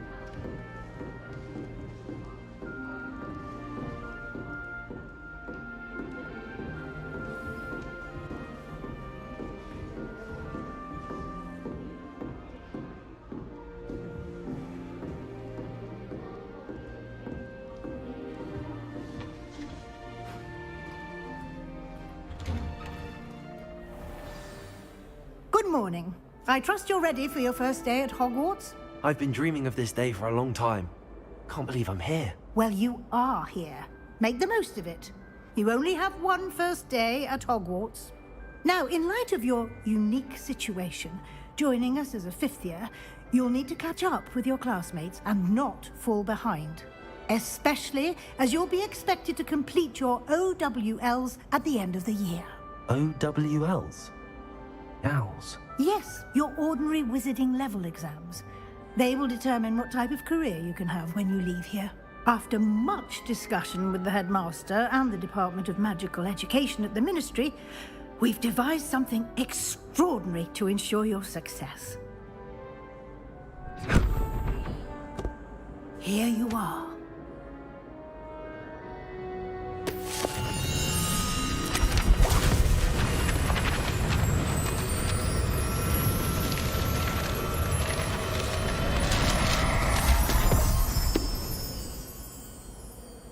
Good morning. I trust you're ready for your first day at Hogwarts? I've been dreaming of this day for a long time. Can't believe I'm here. Well, you are here. Make the most of it. You only have one first day at Hogwarts. Now, in light of your unique situation, joining us as a 5th year, you'll need to catch up with your classmates and not fall behind. Especially as you'll be expected to complete your OWLs at the end of the year. OWLs? Owls? Yes, your ordinary wizarding level exams. They will determine what type of career you can have when you leave here. After much discussion with the headmaster and the Department of Magical Education at the Ministry, we've devised something extraordinary to ensure your success. Here you are.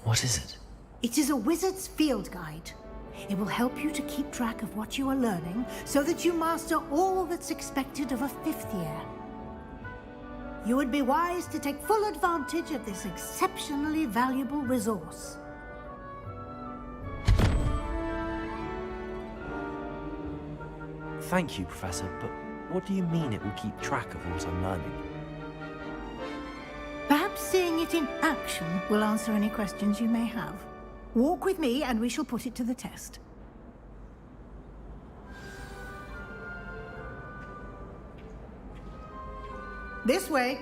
What is it? It is a wizard's field guide. It will help you to keep track of what you are learning so that you master all that's expected of a 5th year. You would be wise to take full advantage of this exceptionally valuable resource. Thank you, Professor, but what do you mean it will keep track of what I'm learning? Perhaps seeing it in action will answer any questions you may have. Walk with me and we shall put it to the test. This way.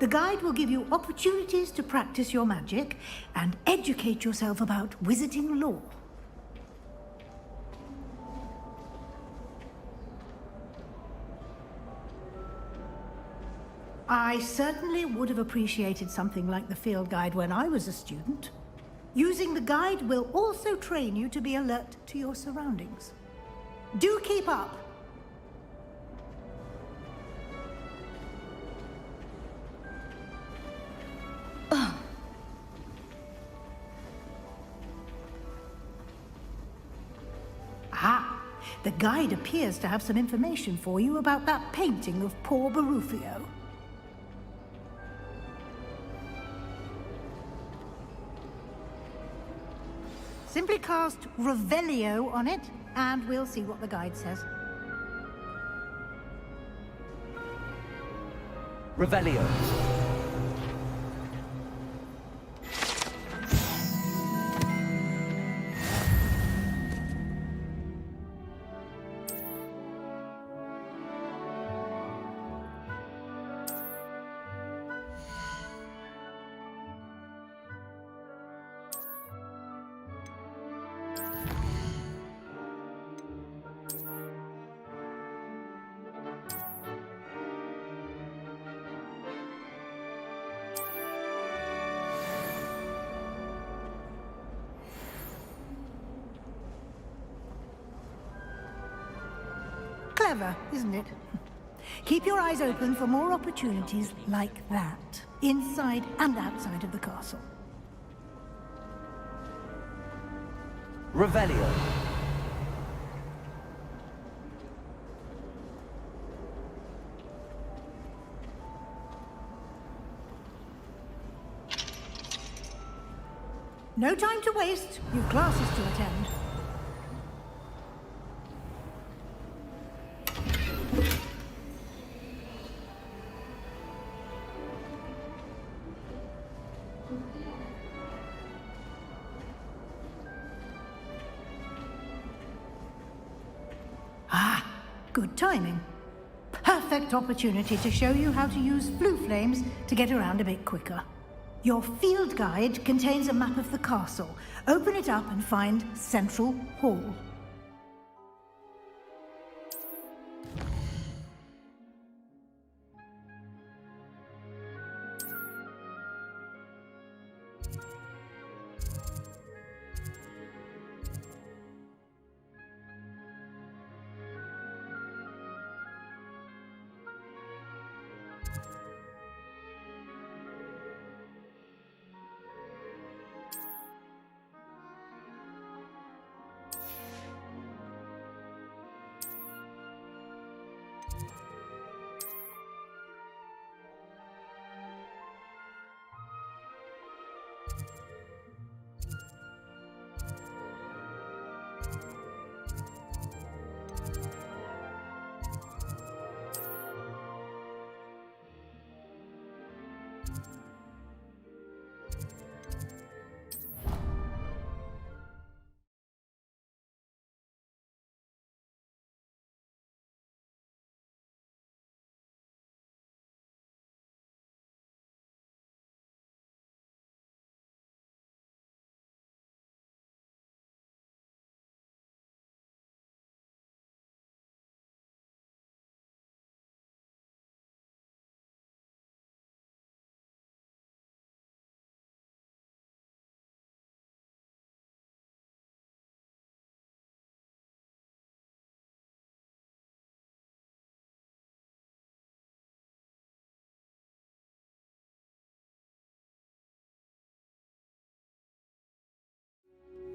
The guide will give you opportunities to practice your magic and educate yourself about wizarding lore. I certainly would have appreciated something like the field guide when I was a student. Using the guide will also train you to be alert to your surroundings. Do keep up! Ah, the guide appears to have some information for you about that painting of poor Barufio. Simply cast Revelio on it, and we'll see what the guide says. Revelio. Clever, isn't it? Keep your eyes open for more opportunities like that, inside and outside of the castle. Revelio. No time to waste. You've classes to attend. Ah, good timing. Perfect opportunity to show you how to use blue flames to get around a bit quicker. Your field guide contains a map of the castle. Open it up and find Central Hall.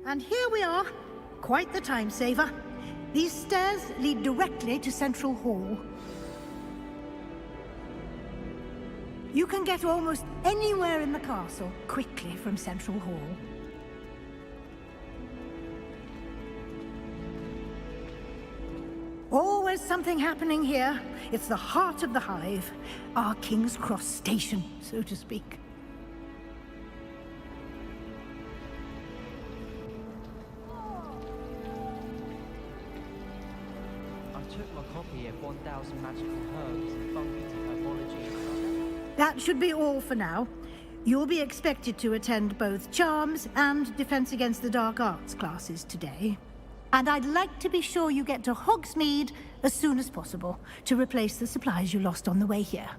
And here we are. Quite the time saver. These stairs lead directly to Central Hall. You can get almost anywhere in the castle quickly from Central Hall. Always always something happening here. It's the heart of the hive. Our King's Cross station, so to speak. I took my copy of 1000 Magical Herbs and Fungi to Herbology. That should be all for now. You'll be expected to attend both Charms and Defense Against the Dark Arts classes today. And I'd like to be sure you get to Hogsmeade as soon as possible to replace the supplies you lost on the way here.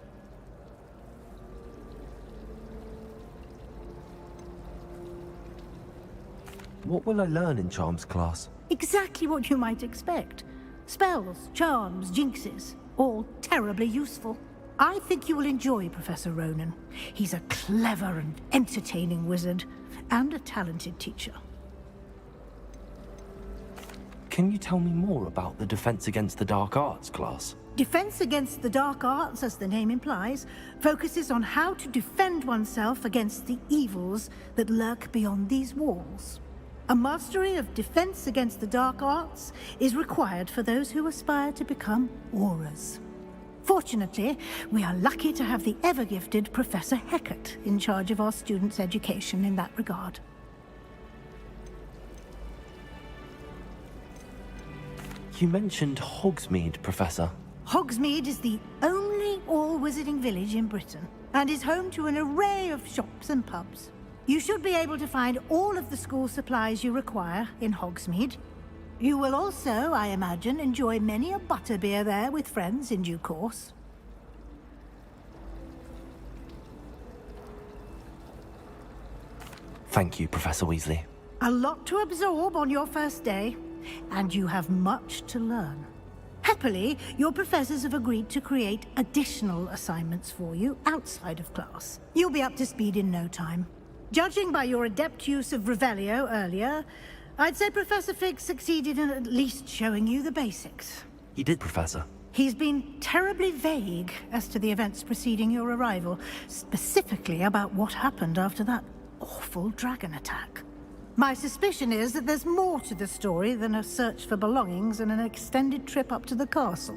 What will I learn in Charms class? Exactly what you might expect. Spells, charms, jinxes, all terribly useful. I think you will enjoy Professor Ronan. He's a clever and entertaining wizard, and a talented teacher. Can you tell me more about the Defense Against the Dark Arts class? Defense Against the Dark Arts, as the name implies, focuses on how to defend oneself against the evils that lurk beyond these walls. A mastery of Defense Against the Dark Arts is required for those who aspire to become Aurors. Fortunately, we are lucky to have the ever-gifted Professor Hecat in charge of our students' education in that regard. You mentioned Hogsmeade, Professor. Hogsmeade is the only all-wizarding village in Britain, and is home to an array of shops and pubs. You should be able to find all of the school supplies you require in Hogsmeade. You will also, I imagine, enjoy many a butterbeer there with friends in due course. Thank you, Professor Weasley. A lot to absorb on your first day, and you have much to learn. Happily, your professors have agreed to create additional assignments for you outside of class. You'll be up to speed in no time. Judging by your adept use of Revelio earlier, I'd say Professor Fig succeeded in at least showing you the basics. He did, Professor. He's been terribly vague as to the events preceding your arrival, specifically about what happened after that awful dragon attack. My suspicion is that there's more to the story than a search for belongings and an extended trip up to the castle.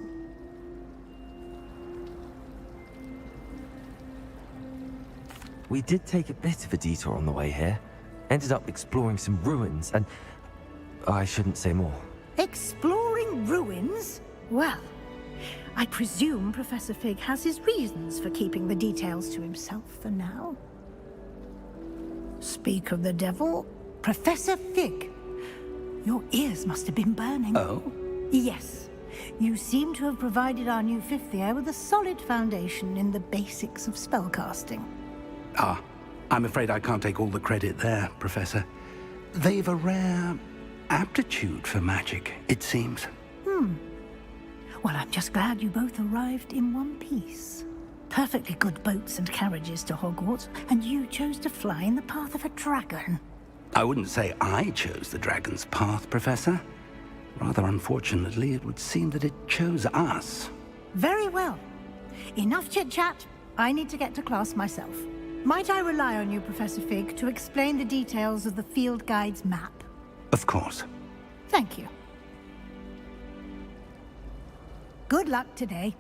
We did take a bit of a detour on the way here. Ended up exploring some ruins, and I shouldn't say more. Exploring ruins? Well, I presume Professor Fig has his reasons for keeping the details to himself for now. Speak of the devil, Professor Fig. Your ears must have been burning. Oh? Yes. You seem to have provided our new fifth year with a solid foundation in the basics of spellcasting. Ah, I'm afraid I can't take all the credit there, Professor. They've a rare aptitude for magic, it seems. Well, I'm just glad you both arrived in one piece. Perfectly good boats and carriages to Hogwarts, and you chose to fly in the path of a dragon. I wouldn't say I chose the dragon's path, Professor. Rather unfortunately, it would seem that it chose us. Very well. Enough chit-chat. I need to get to class myself. Might I rely on you, Professor Fig, to explain the details of the field guide's map? Of course. Thank you. Good luck today.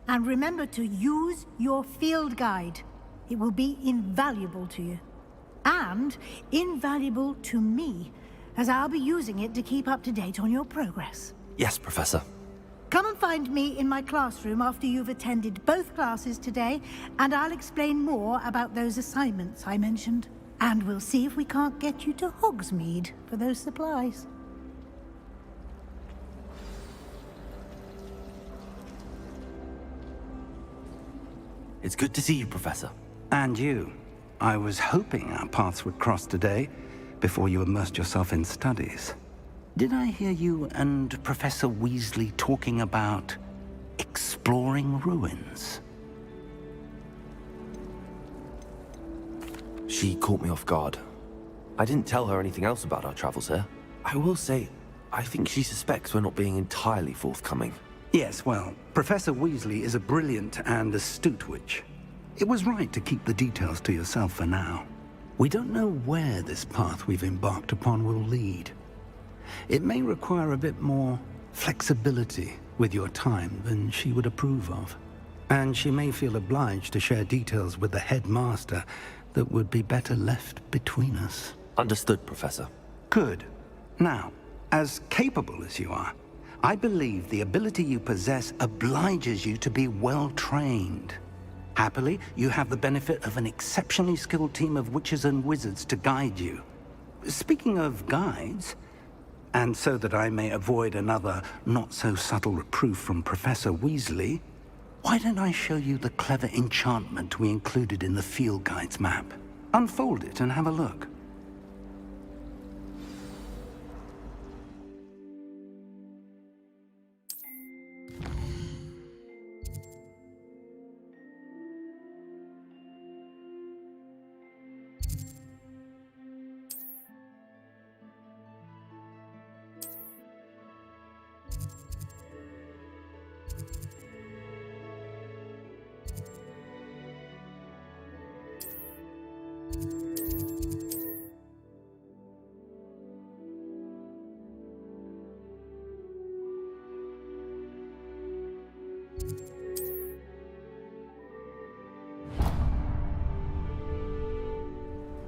And remember to use your field guide. It will be invaluable to you. And invaluable to me, as I'll be using it to keep up to date on your progress. Yes, Professor. Come and find me in my classroom after you've attended both classes today, and I'll explain more about those assignments I mentioned. And we'll see if we can't get you to Hogsmeade for those supplies. It's good to see you, Professor. And you. I was hoping our paths would cross today, before you immersed yourself in studies. Did I hear you and Professor Weasley talking about exploring ruins? She caught me off guard. I didn't tell her anything else about our travels here. I will say, I think she suspects we're not being entirely forthcoming. Yes, well, Professor Weasley is a brilliant and astute witch. It was right to keep the details to yourself for now. We don't know where this path we've embarked upon will lead. It may require a bit more flexibility with your time than she would approve of. And she may feel obliged to share details with the headmaster that would be better left between us. Understood, Professor. Good. Now, as capable as you are, I believe the ability you possess obliges you to be well trained. Happily, you have the benefit of an exceptionally skilled team of witches and wizards to guide you. Speaking of guides, and so that I may avoid another not-so-subtle reproof from Professor Weasley, why don't I show you the clever enchantment we included in the field guide's map? Unfold it and have a look.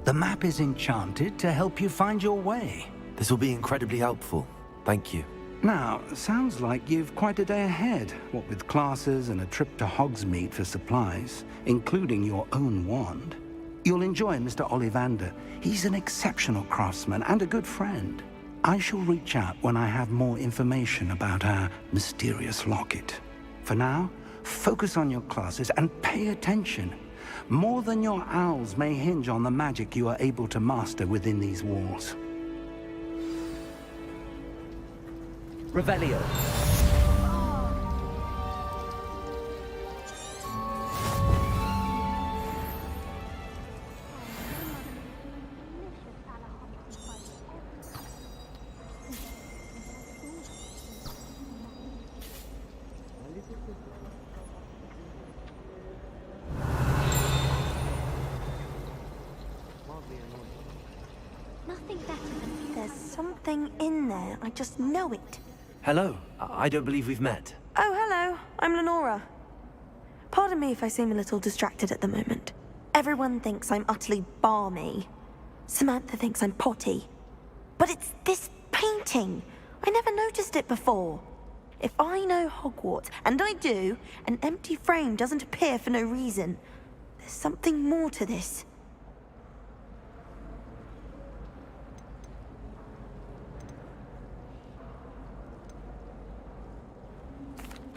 The map is enchanted to help you find your way. This will be incredibly helpful. Thank you. Now, sounds like you've quite a day ahead, what with classes and a trip to Hogsmeade for supplies, including your own wand. You'll enjoy Mr. Ollivander. He's an exceptional craftsman and a good friend. I shall reach out when I have more information about our mysterious locket. For now, focus on your classes and pay attention. More than your owls may hinge on the magic you are able to master within these walls. Revelio. Nothing better than... There's something in there. I just know it. Hello. I don't believe we've met. Oh, hello. I'm Lenora. Pardon me if I seem a little distracted at the moment. Everyone thinks I'm utterly balmy. Samantha thinks I'm potty. But it's this painting. I never noticed it before. If I know Hogwarts, and I do, an empty frame doesn't appear for no reason. There's something more to this.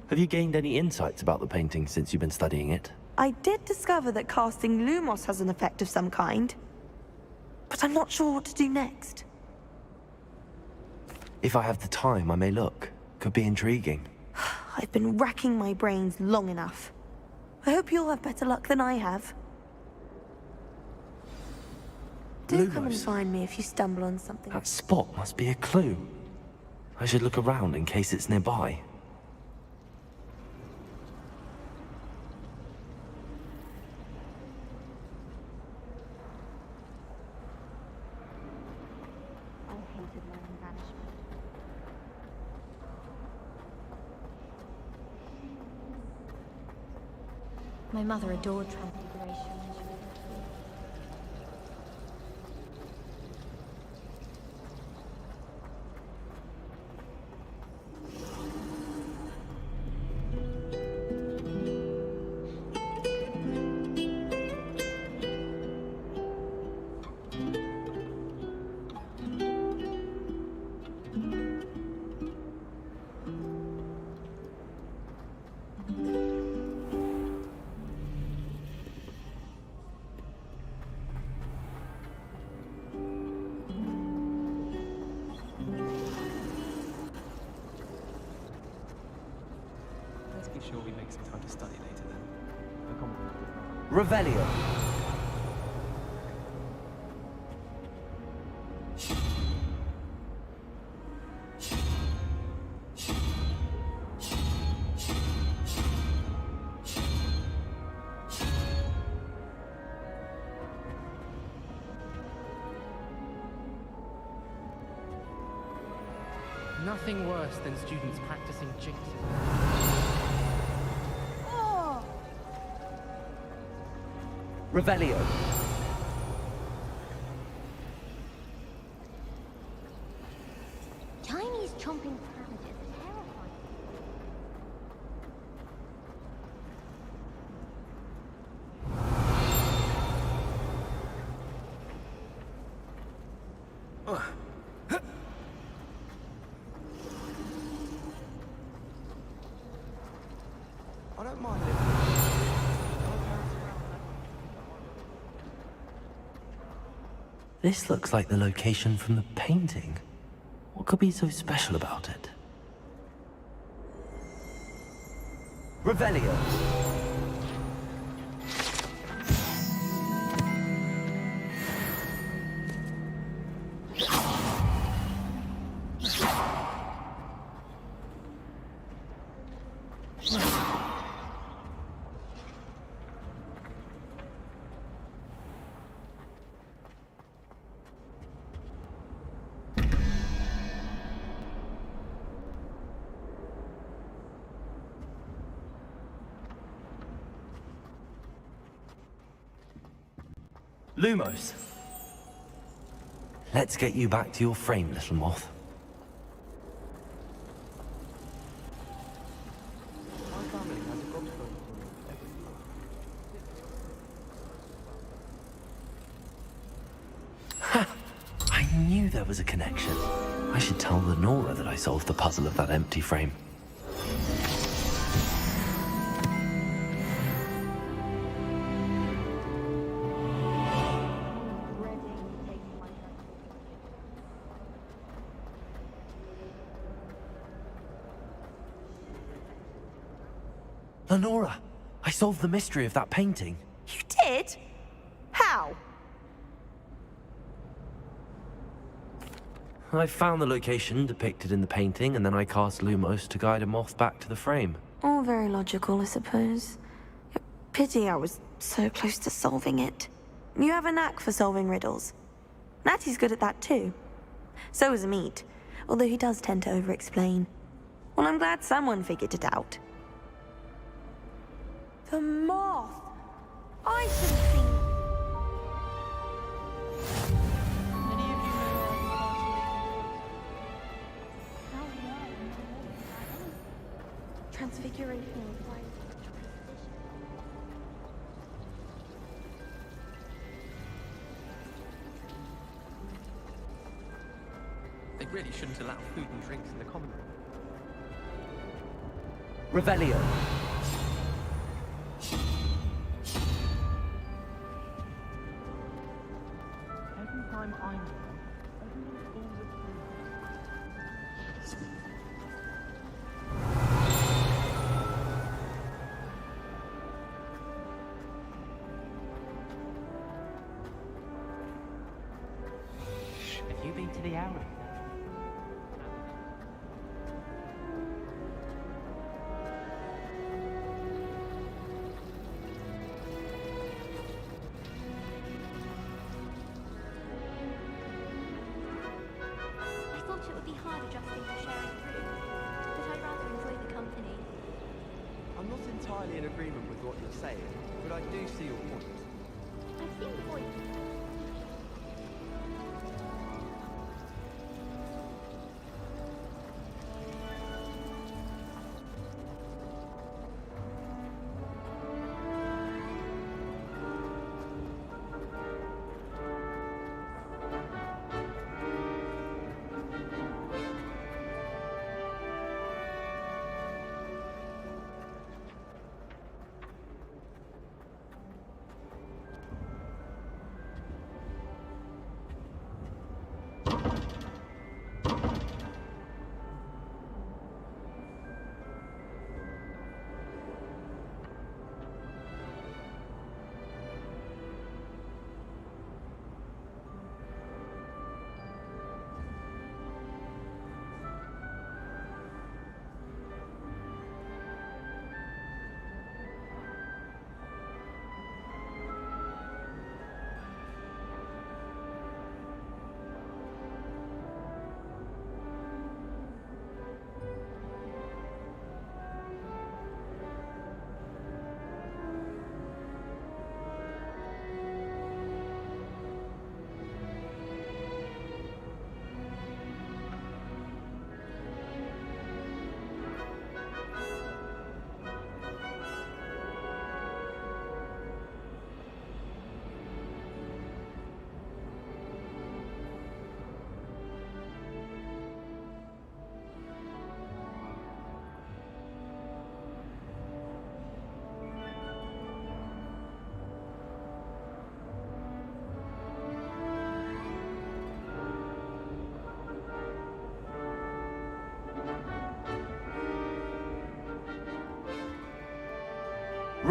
Have you gained any insights about the painting since you've been studying it? I did discover that casting Lumos has an effect of some kind. But I'm not sure what to do next. If I have the time, I may look. Could be intriguing. I've been racking my brains long enough. I hope you'll have better luck than I have. Do come and find me if you stumble on something. That spot must be a clue. I should look around in case it's nearby. My mother adored Transfiguration. Let's be sure we make some time to study later then. Revelio. Nothing worse than students practicing jinxes. Oh! Revelio. Chinese chomping cabbages are terrifying. I don't mind living. This looks like the location from the painting. What could be so special about it? Revelio. Lumos. Let's get you back to your frame, little moth. My family has a godfather. I knew there was a connection. I should tell Lenora that I solved the puzzle of that empty frame. Lenora, I solved the mystery of that painting. You did? How? I found the location depicted in the painting, and then I cast Lumos to guide a moth back to the frame. All very logical, I suppose. Pity I was so close to solving it. You have a knack for solving riddles. Natty's good at that too. So is Amit, although he does tend to over-explain. Well, I'm glad someone figured it out. The moth! I should have seen... Transfiguration requires They really shouldn't allow food and drinks in the common room. Revelio. Every time I'm around, everyone falls asleep. Have you been to the Arrow? I thought it would be hard adjusting to sharing rooms, but I'd rather enjoy the company. I'm not entirely in agreement with what you're saying, but I do see your point. I've seen the point.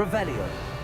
Revelio.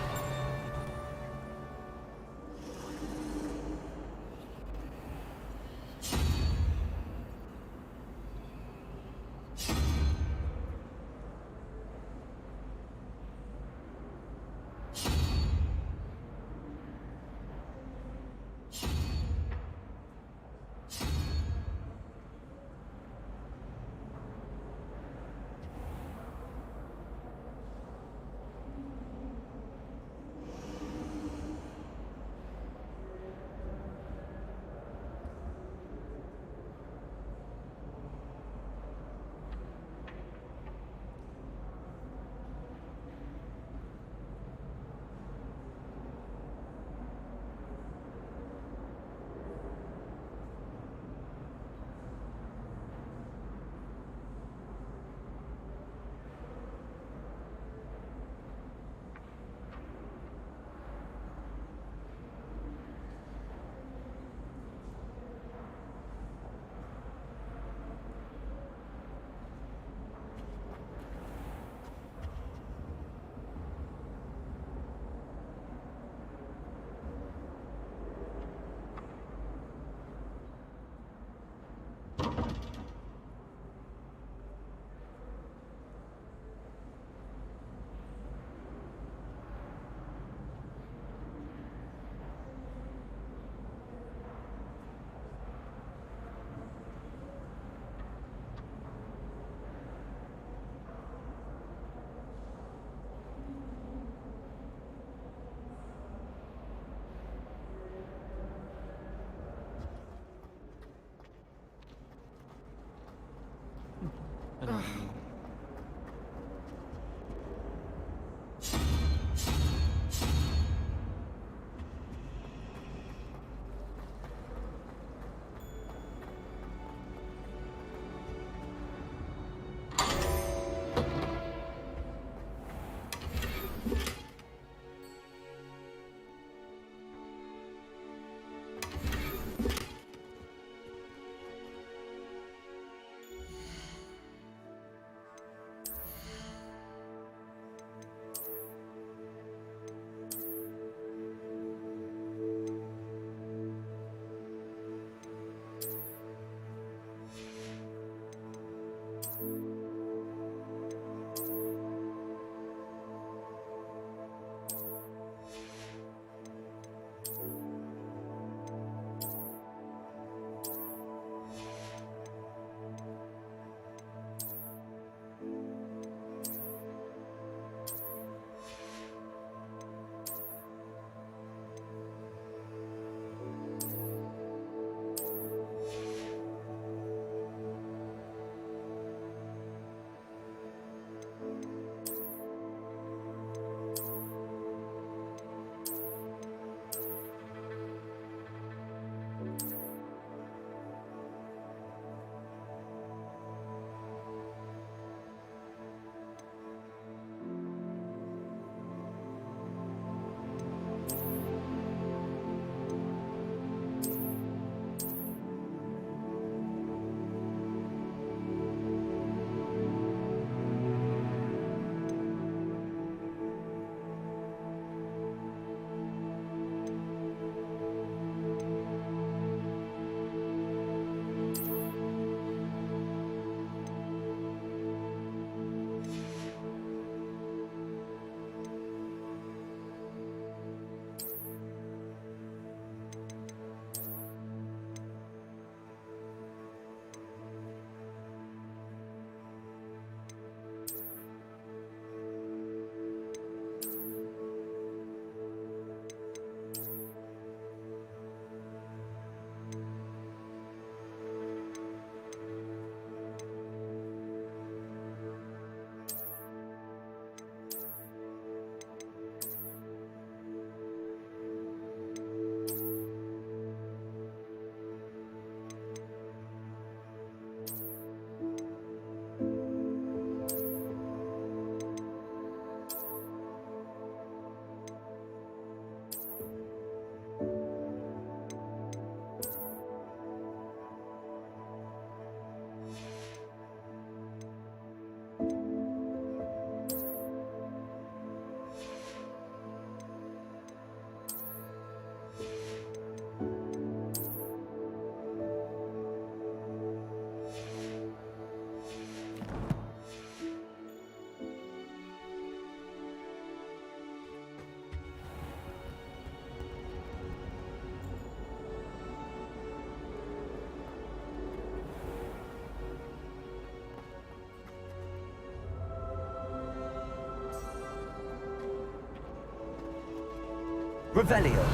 Revelio.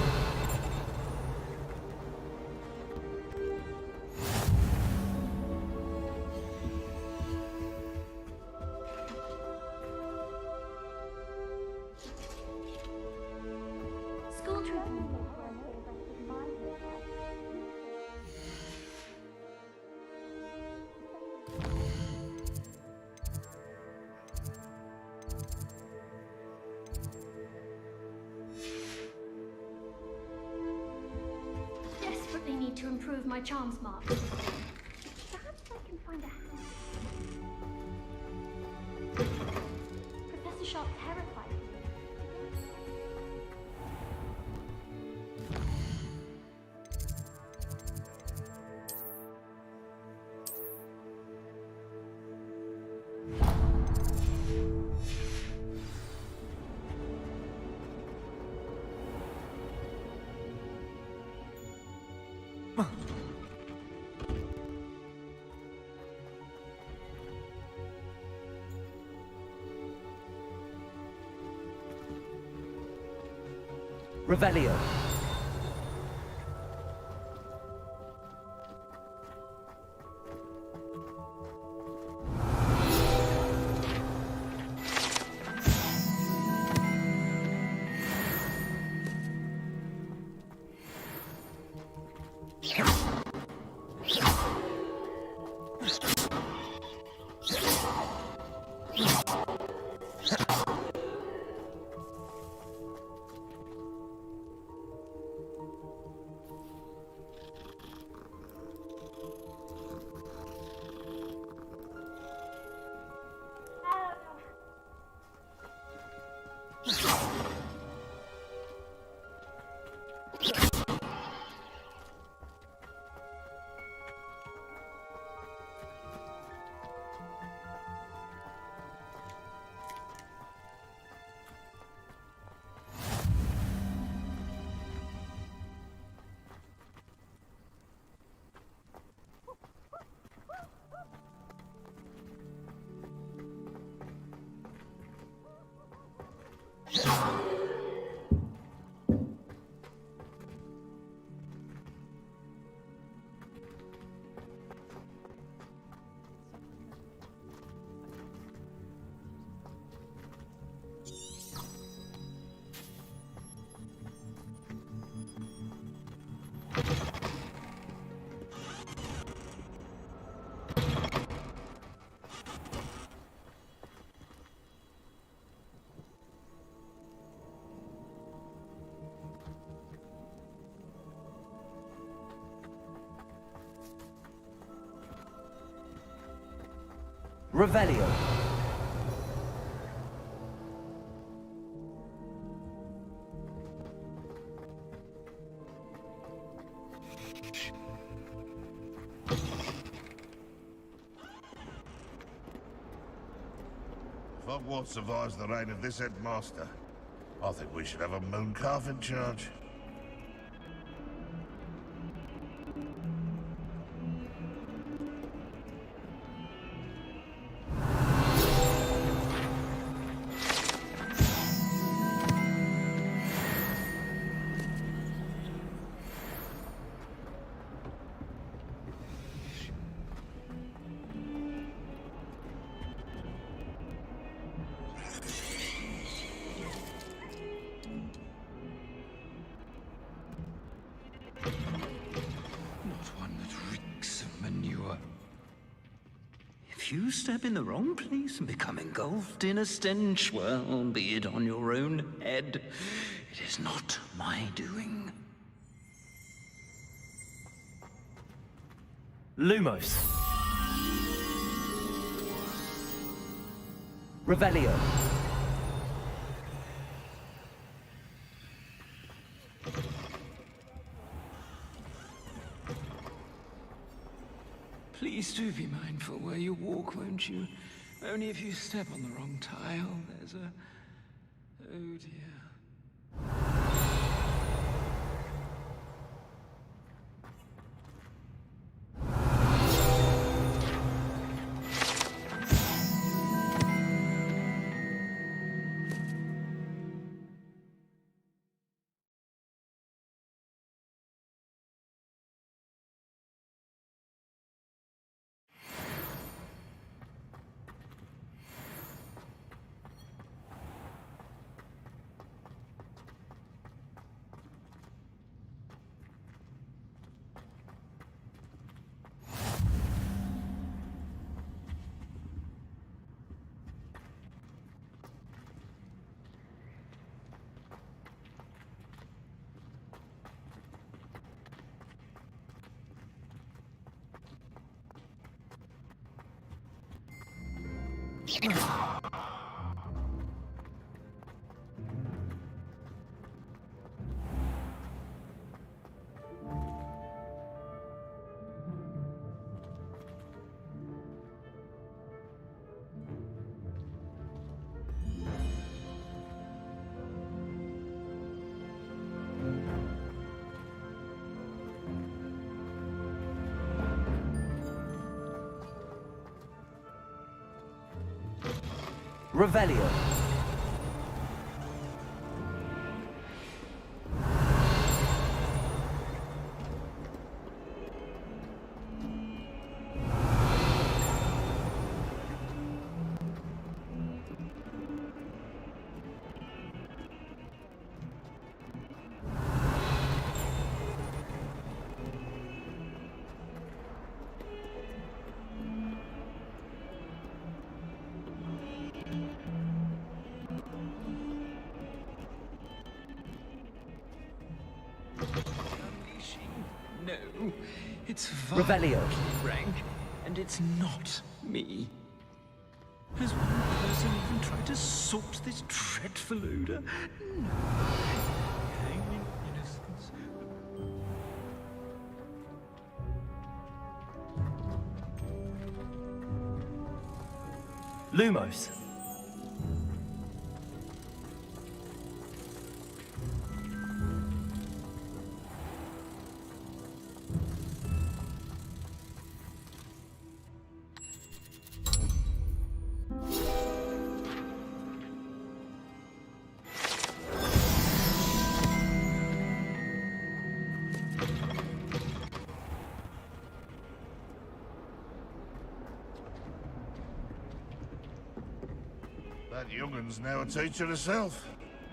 School trip. Desperately need to improve my charms mark. Perhaps I can find a hand. Professor Sharp terrified me. Revelio. Revelio. If Hogwarts survives the reign of this headmaster, I think we should have a moon calf in charge. If you step in the wrong place and become engulfed in a stench, well, be it on your own head. It is not my doing. Lumos. Revelio. Please do be mindful where you walk, won't you? Only if you step on the wrong tile, there's a... Oh dear. Revelio. No, it's Revelio. rank, and it's not me. Has one person even tried to sort this dreadful odor? No. Hanging innocence. Lumos. That young'un's now a teacher herself.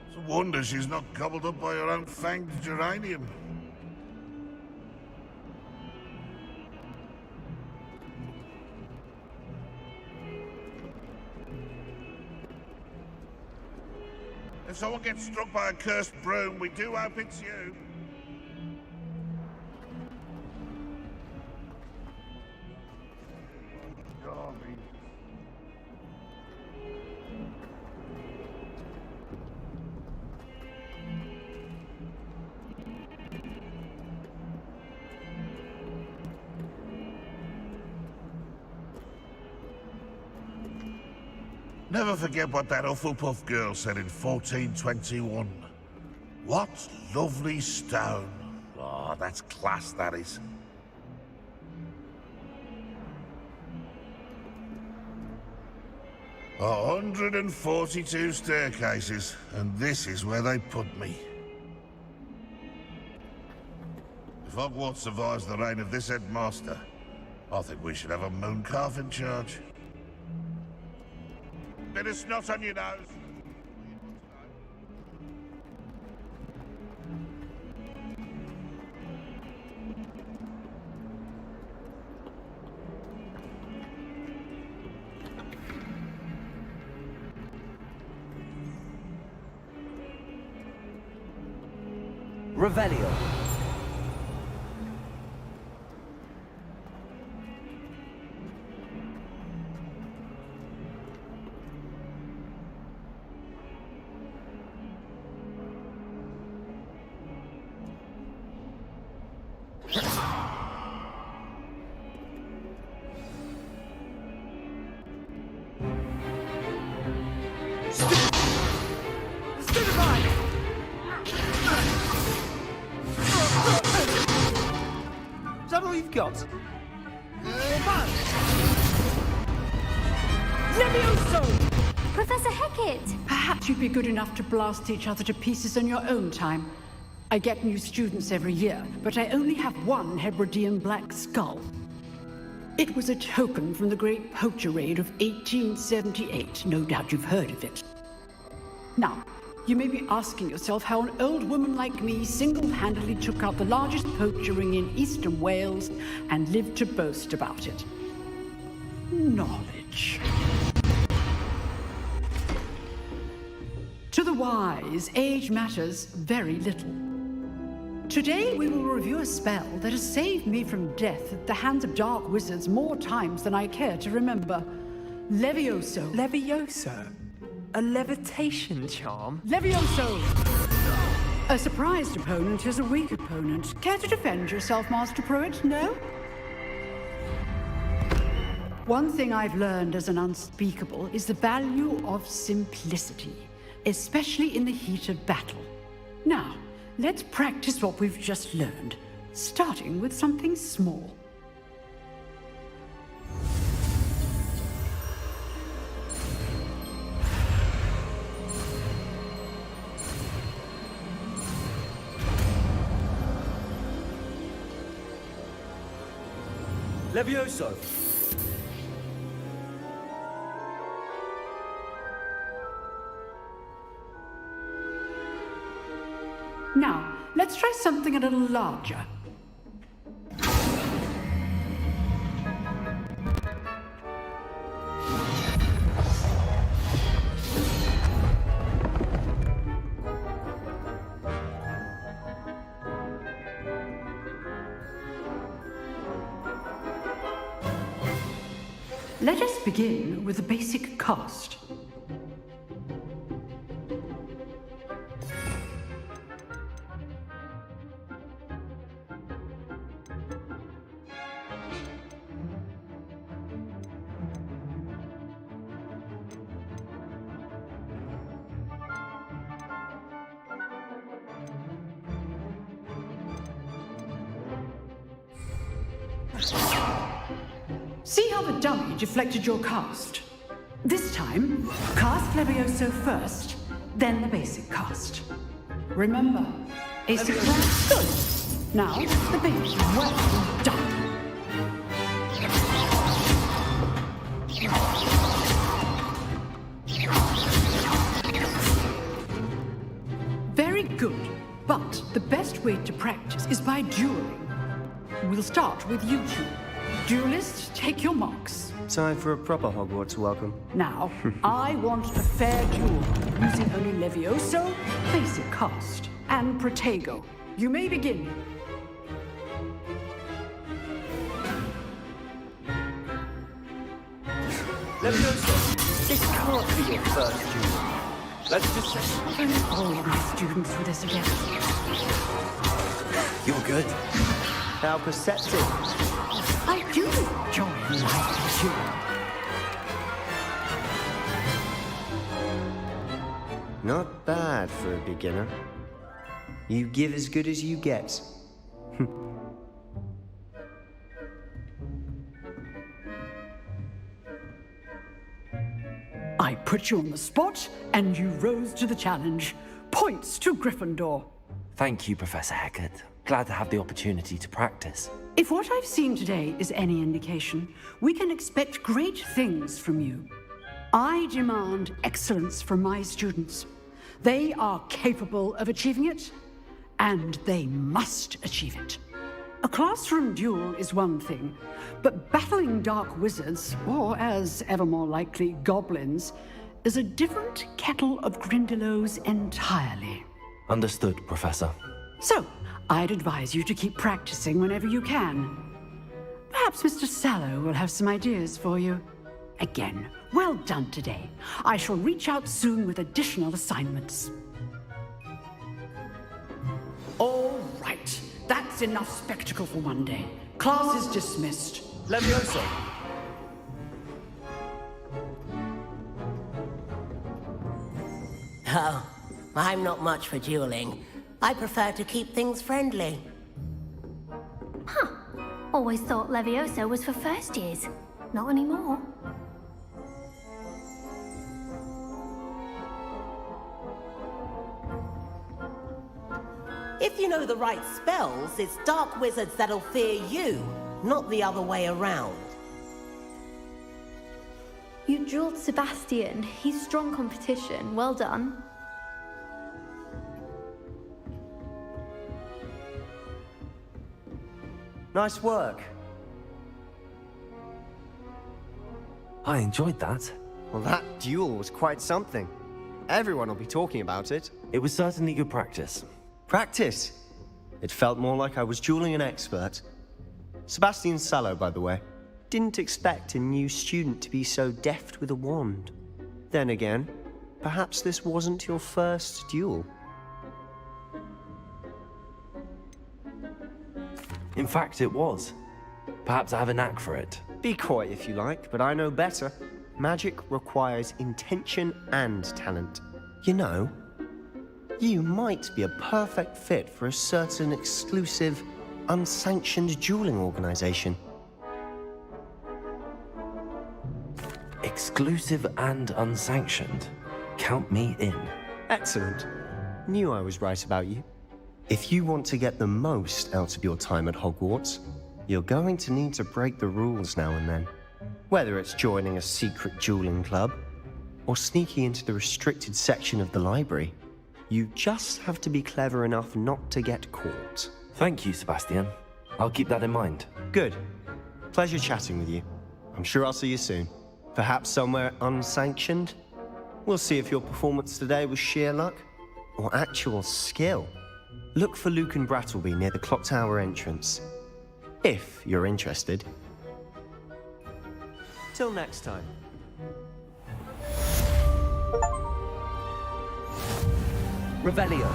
It's a wonder she's not gobbled up by her own fanged geranium. If someone gets struck by a cursed broom, we do hope it's you. Darling. Never forget what that Hufflepuff girl said in 1421. What lovely stone. Oh, that's class, that is. A 142 staircases, and this is where they put me. If Hogwarts survives the reign of this headmaster, I think we should have a mooncalf in charge. Bit of snot on your nose. Revelio. Is that all you've got? Professor Hecat! Perhaps you'd be good enough to blast each other to pieces on your own time. I get new students every year, but I only have one Hebridean black skull. It was a token from the Great Poacher Raid of 1878. No doubt you've heard of it. Now, you may be asking yourself how an old woman like me single-handedly took out the largest poacher ring in eastern Wales and lived to boast about it. Knowledge. To the wise, age matters very little. Today we will review a spell that has saved me from death at the hands of dark wizards more times than I care to remember. Levioso. Levioso? A levitation charm? Levioso! A surprised opponent is a weak opponent. Care to defend yourself, Master Pruitt? No? One thing I've learned as an unspeakable is the value of simplicity, especially in the heat of battle. Now, let's practice what we've just learned, starting with something small. Levioso! Now, let's try something a little larger. Let us begin with the basic cast. See how the dummy deflected your cast? This time, cast Levioso first, then the basic cast. Remember, a surprise. Good. Now, the base. Well done. Very good. But the best way to practice is by dueling. We'll start with you two. Duelists, take your marks. Time for a proper Hogwarts welcome. Now, I want a fair duel, using only Levioso, basic cast, and Protego. You may begin. Levioso, this can't be your first duel. Let's just say... All my students for this again. You're good. How perceptive. I do enjoy my duel. Not bad for a beginner. You give as good as you get. I put you on the spot, and you rose to the challenge. Points to Gryffindor. Thank you, Professor Hecat. Glad to have the opportunity to practice. If what I've seen today is any indication, we can expect great things from you. I demand excellence from my students. They are capable of achieving it, and they must achieve it. A classroom duel is one thing, but battling dark wizards, or as ever more likely, goblins, is a different kettle of Grindylows entirely. Understood, Professor. So, I'd advise you to keep practicing whenever you can. Perhaps Mr. Sallow will have some ideas for you. Again, well done today. I shall reach out soon with additional assignments. All right. That's enough spectacle for one day. Class is dismissed. Levioso. Oh, I'm not much for dueling. I prefer to keep things friendly. Huh. Always thought Levioso was for first years. Not anymore. If you know the right spells, it's dark wizards that'll fear you, not the other way around. You drilled Sebastian. He's strong competition. Well done. Nice work. I enjoyed that. Well, that duel was quite something. Everyone will be talking about it. It was certainly good practice. Practice? It felt more like I was dueling an expert. Sebastian Sallow, by the way. didn't expect a new student to be so deft with a wand. Then again, perhaps this wasn't your first duel. In fact, it was. Perhaps I have a knack for it. Be coy if you like, but I know better. Magic requires intention and talent. You know, you might be a perfect fit for a certain exclusive, unsanctioned dueling organization. Exclusive and unsanctioned. Count me in. Excellent. Knew I was right about you. If you want to get the most out of your time at Hogwarts, you're going to need to break the rules now and then. Whether it's joining a secret dueling club, or sneaking into the restricted section of the library, you just have to be clever enough not to get caught. Thank you, Sebastian. I'll keep that in mind. Good. Pleasure chatting with you. I'm sure I'll see you soon. Perhaps somewhere unsanctioned? We'll see if your performance today was sheer luck, or actual skill. Look for Luke and Brattleby near the clock tower entrance. If you're interested. Till next time. Revelio.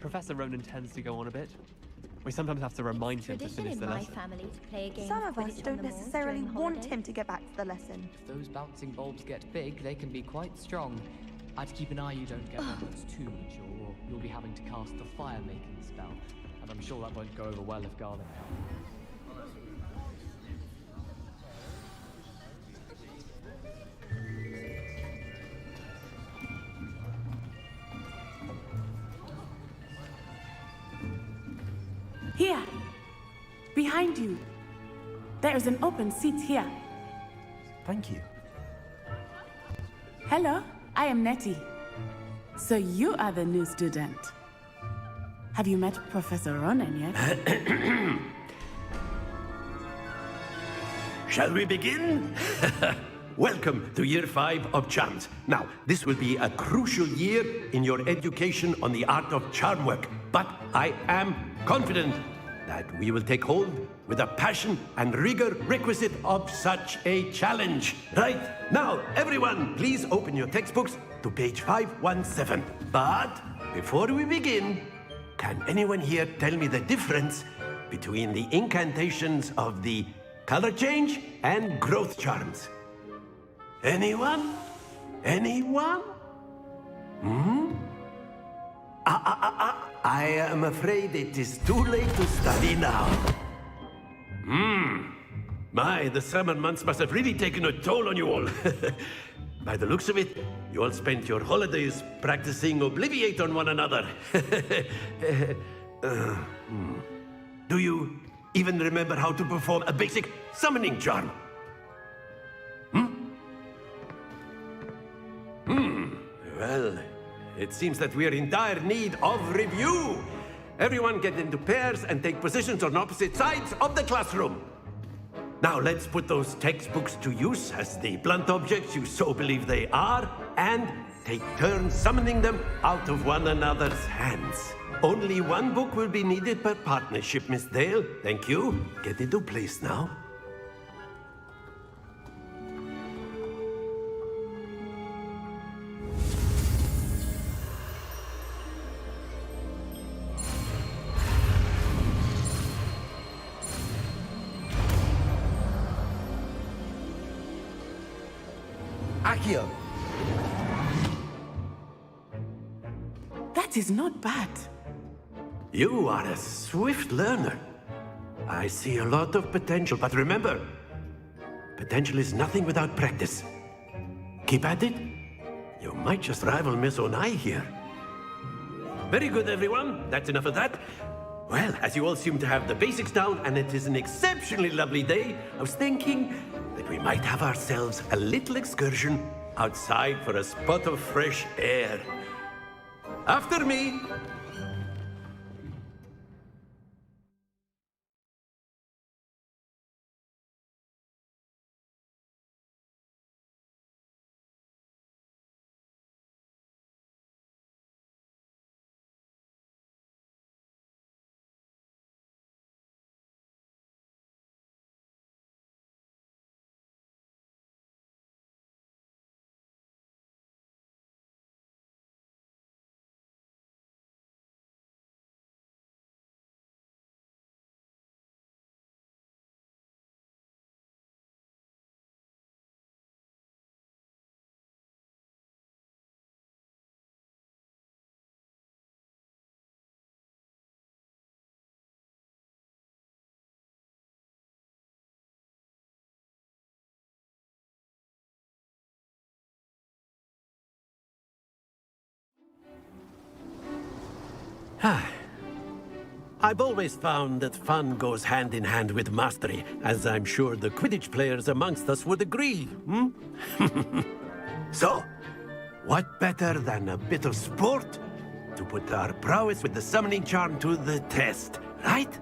Professor Ronan tends to go on a bit. We sometimes have to remind him to finish the lesson. Family to play a game Some of us Quidditch on don't the moors necessarily during want holiday. him to get back to the lesson. If those bouncing bulbs get big, they can be quite strong. I'd keep an eye you don't get one that's too mature, or you'll be having to cast the fire-making spell. And I'm sure that won't go over well if Garlic comes. Here, behind you. There is an open seat here. Thank you. Hello, I am Nettie. So you are the new student. Have you met Professor Ronan yet? Shall we begin? Welcome to Year 5 of Charms. Now, this will be a crucial year in your education on the art of charm work, but I am confident that we will take hold with the passion and rigor requisite of such a challenge. Right, now, everyone, please open your textbooks to page 517. But before we begin, can anyone here tell me the difference between the incantations of the color change and growth charms. Anyone? Anyone? I am afraid it is too late to study now. My, the summer months must have really taken a toll on you all. By the looks of it, you all spent your holidays practicing Obliviate on one another. Do you even remember how to perform a basic summoning charm? Well, it seems that we are in dire need of review. Everyone get into pairs and take positions on opposite sides of the classroom. Now let's put those textbooks to use as the blunt objects you so believe they are, and take turns summoning them out of one another's hands. Only one book will be needed per partnership, Miss Dale. Thank you. Get into place now. Accio! That is not bad. You are a swift learner. I see a lot of potential, but remember, potential is nothing without practice. Keep at it. You might just rival Miss Onai here. Very good, everyone. That's enough of that. Well, as you all seem to have the basics down, and it is an exceptionally lovely day, I was thinking that we might have ourselves a little excursion outside for a spot of fresh air. After me. I've always found that fun goes hand in hand with mastery, as I'm sure the Quidditch players amongst us would agree, So, what better than a bit of sport to put our prowess with the summoning charm to the test, right?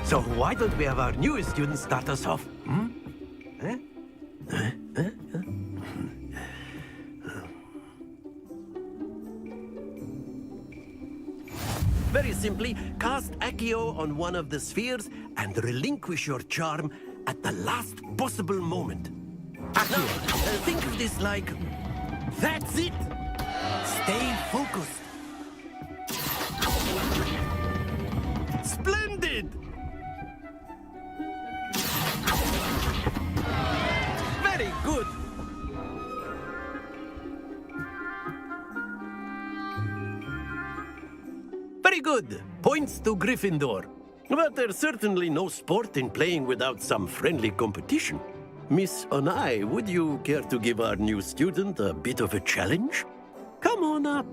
So why don't we have our newest student start us off? Very simply, cast Accio on one of the spheres and relinquish your charm at the last possible moment. Accio, think of this like... That's it! Stay focused. Splendid! Very good. Very good. Points to Gryffindor. But there's certainly no sport in playing without some friendly competition. Miss Onai, would you care to give our new student a bit of a challenge? Come on up.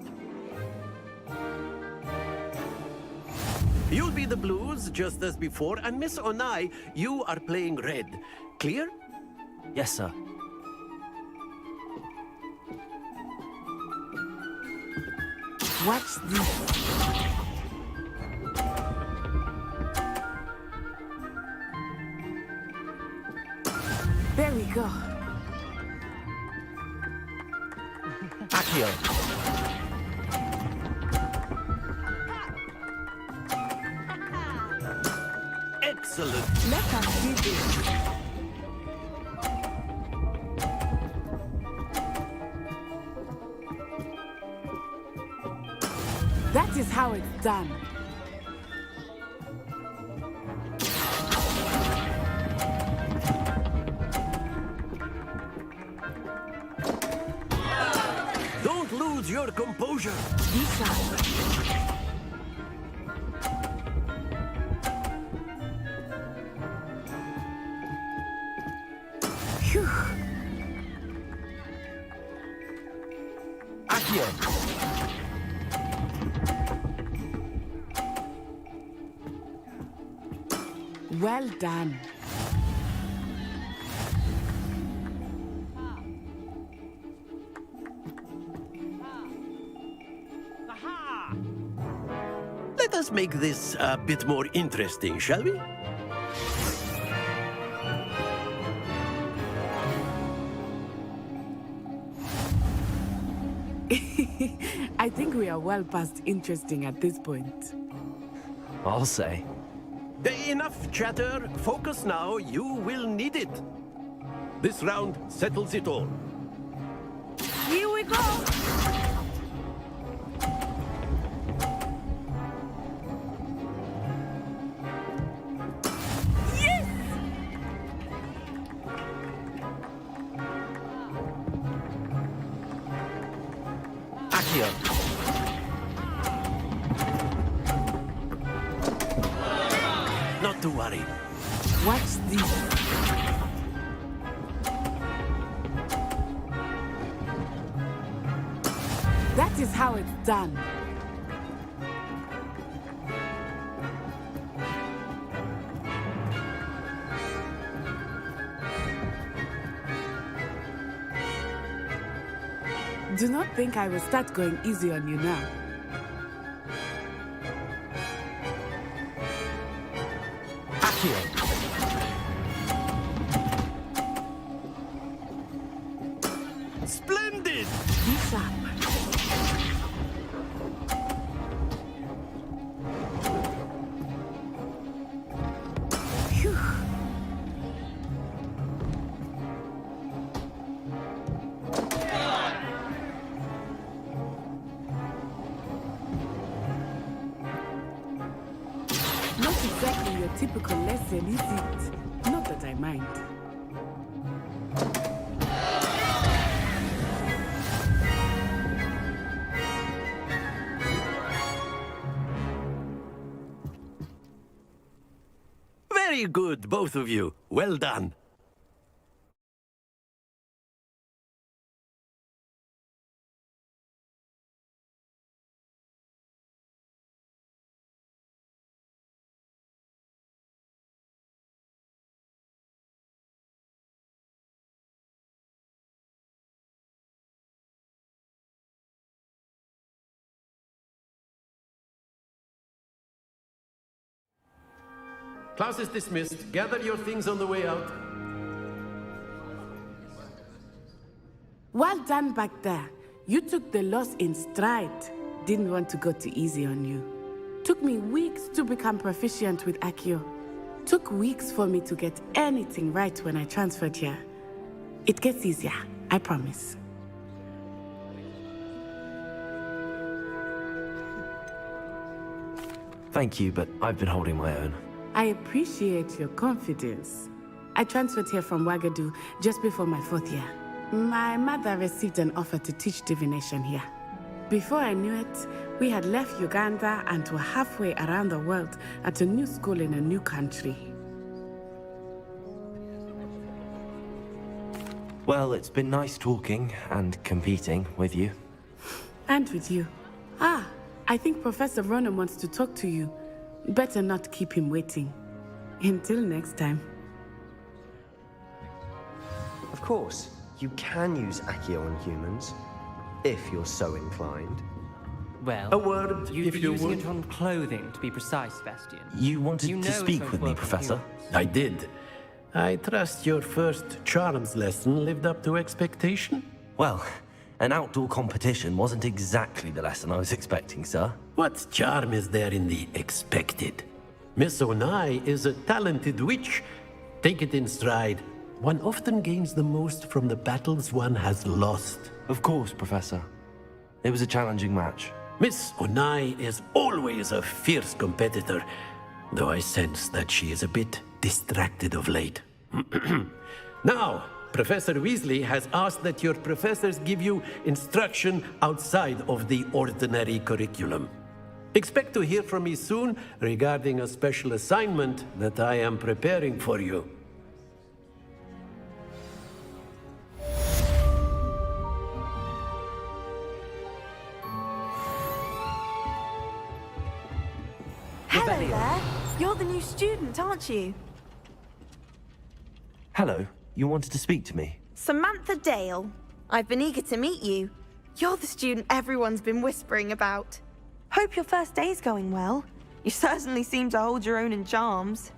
You'll be the blues, just as before, and Miss Onai, you are playing red. Clear? Yes, sir. What's this? There we go. Accio! Excellent. Let us do this. That is how it's done. Don't lose your composure. Phew. Accio. Well done. Let us make this a bit more interesting, shall we? I think we are well past interesting at this point. I'll say. Enough chatter. Focus now. You will need it. This round settles it all. Here we go! Yes! Accio. Not to worry. Watch this. That is how it's done. Do not think I will start going easy on you now. Accio. Splendid! Be sharp. Phew. Not exactly your typical lesson, is it? Not that I mind. Very good, both of you. Well done. Class is dismissed. Gather your things on the way out. Well done back there. You took the loss in stride. Didn't want to go too easy on you. Took me weeks to become proficient with Accio. Took weeks for me to get anything right when I transferred here. It gets easier, I promise. Thank you, but I've been holding my own. I appreciate your confidence. I transferred here from Ouagadougou just before my 4th year. My mother received an offer to teach divination here. Before I knew it, we had left Uganda and were halfway around the world at a new school in a new country. Well, it's been nice talking and competing with you. And with you. Ah, I think Professor Ronan wants to talk to you. Better not keep him waiting. Until next time. Of course, you can use Accio on humans, if you're so inclined. Well, A word, you'd if be you using would. it on clothing, to be precise, Sebastian. You wanted You to know it speak won't with me, work on Professor? humans. I did. I trust your first charms lesson lived up to expectation? Well, an outdoor competition wasn't exactly the lesson I was expecting, sir. What charm is there in the expected? Miss Onai is a talented witch. Take it in stride. One often gains the most from the battles one has lost. Of course, Professor. It was a challenging match. Miss Onai is always a fierce competitor, though I sense that she is a bit distracted of late. Now, Professor Weasley has asked that your professors give you instruction outside of the ordinary curriculum. Expect to hear from me soon regarding a special assignment that I am preparing for you. Hello there. You're the new student, aren't you? Hello, you wanted to speak to me? Samantha Dale. I've been eager to meet you. You're the student everyone's been whispering about. Hope your first day's going well. You certainly seem to hold your own in charms.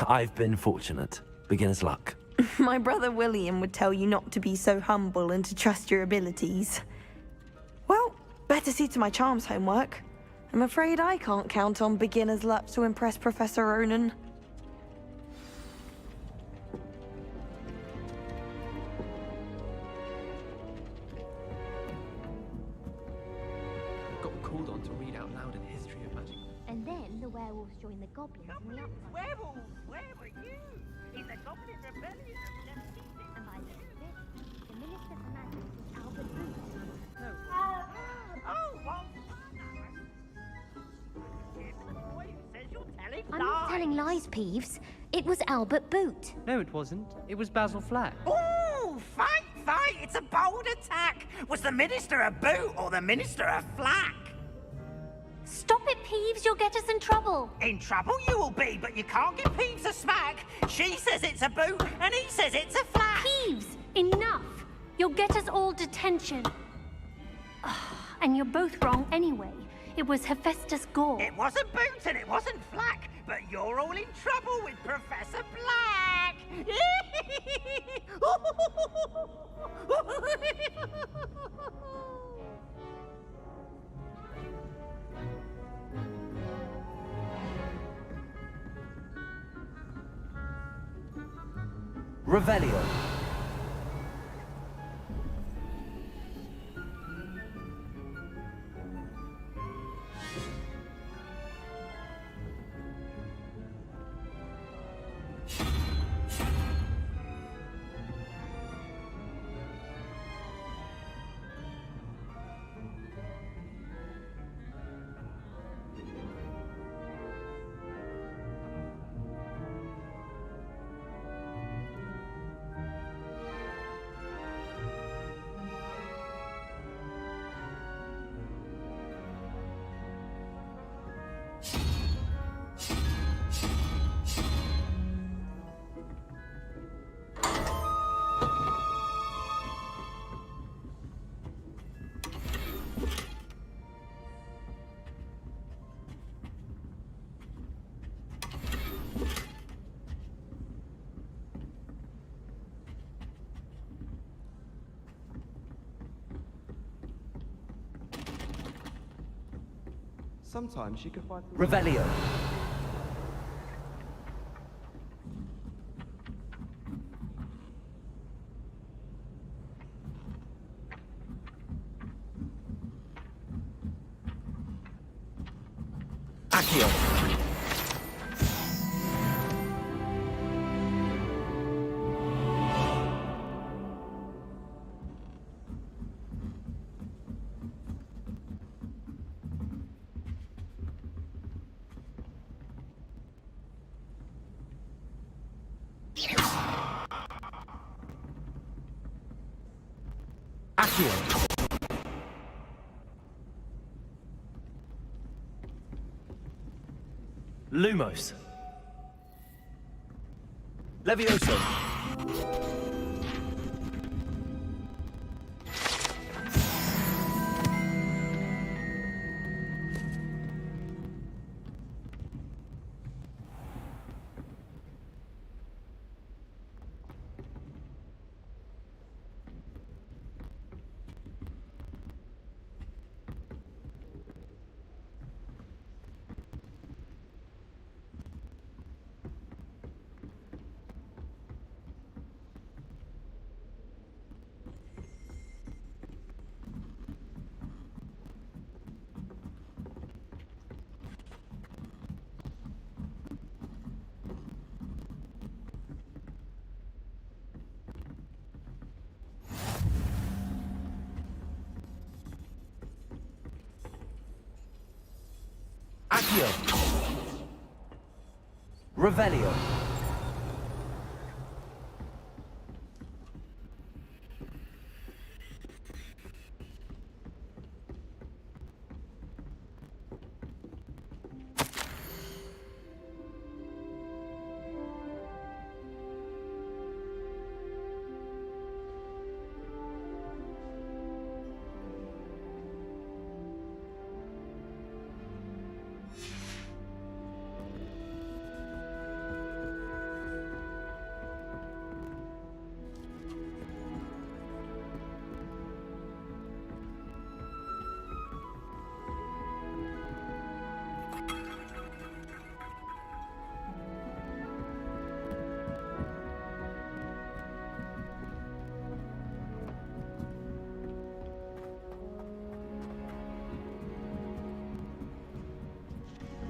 I've been fortunate. Beginner's luck. My brother William would tell you not to be so humble and to trust your abilities. Well, better see to my charms homework. I'm afraid I can't count on beginner's luck to impress Professor Ronan. Got called on to read out loud a history of magic. And then the werewolves joined the goblins in the uprising. Werewolves, where were you? In the Goblin Rebellion of And by the end of it, the Minister for Magic was Albert Booth. Oh, well, boy who says you're telling I'm lies. not telling lies, Peeves. It was Albert Boot. No, it wasn't. It was Basil Flack. Ooh, fight, fight! It's a bold attack. Was the Minister a boot or the Minister a flack? Stop it, Peeves. You'll get us in trouble. In trouble you will be, but you can't give Peeves a smack. She says it's a boot, and he says it's a flack. Peeves, enough. You'll get us all detention. And you're both wrong anyway. It was Hephaestus Gore. It wasn't boot and it wasn't flack, but you're all in trouble with Professor Black. Revelio. Sometimes you can find... Revelio. Accio. Accio. Lumos. Levioso. Accio. Revelio.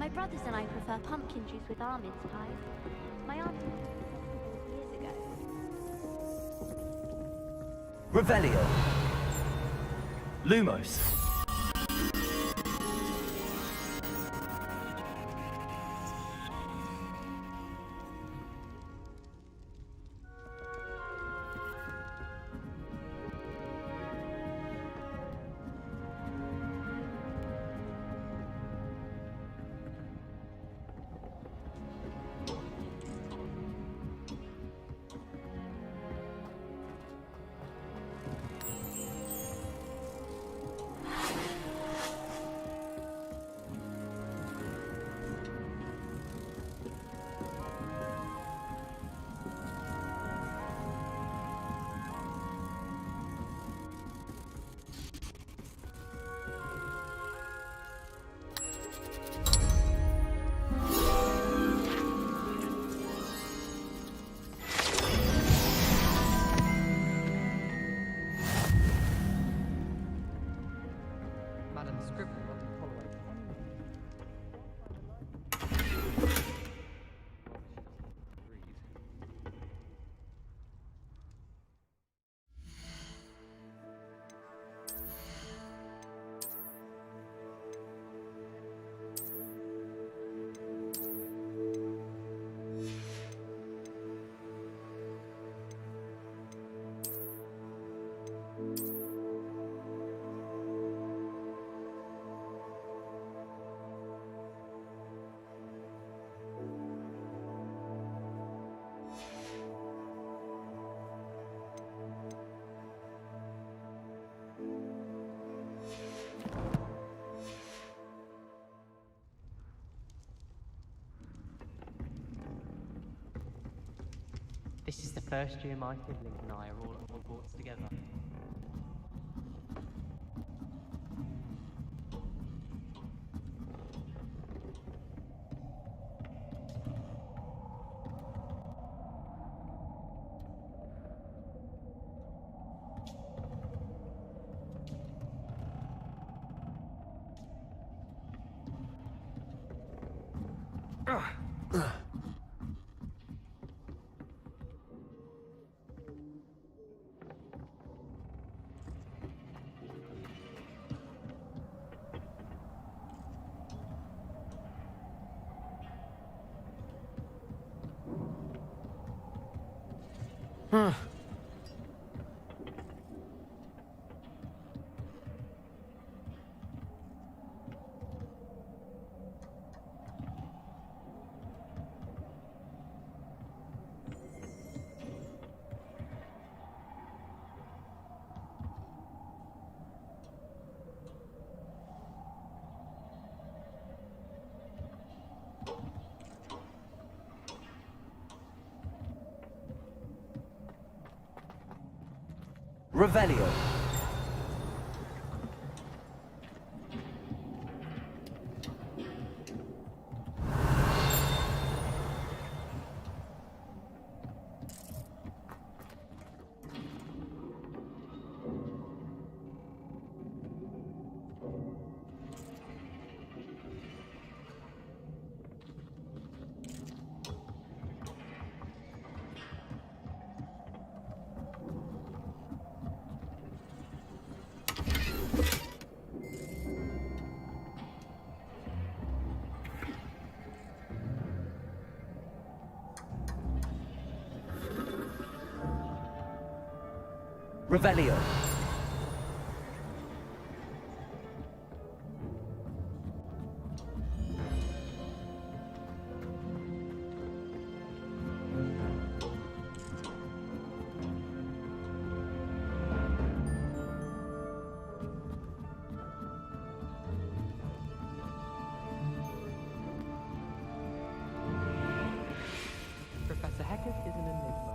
My brothers and I prefer pumpkin juice with almond pies. My aunt years ago. Revelio. Lumos. Madam Scribble not to tolerate This is the first year my siblings and I are all at Hogwarts together. Revelio. Revelio. Professor Heckert is an enigma.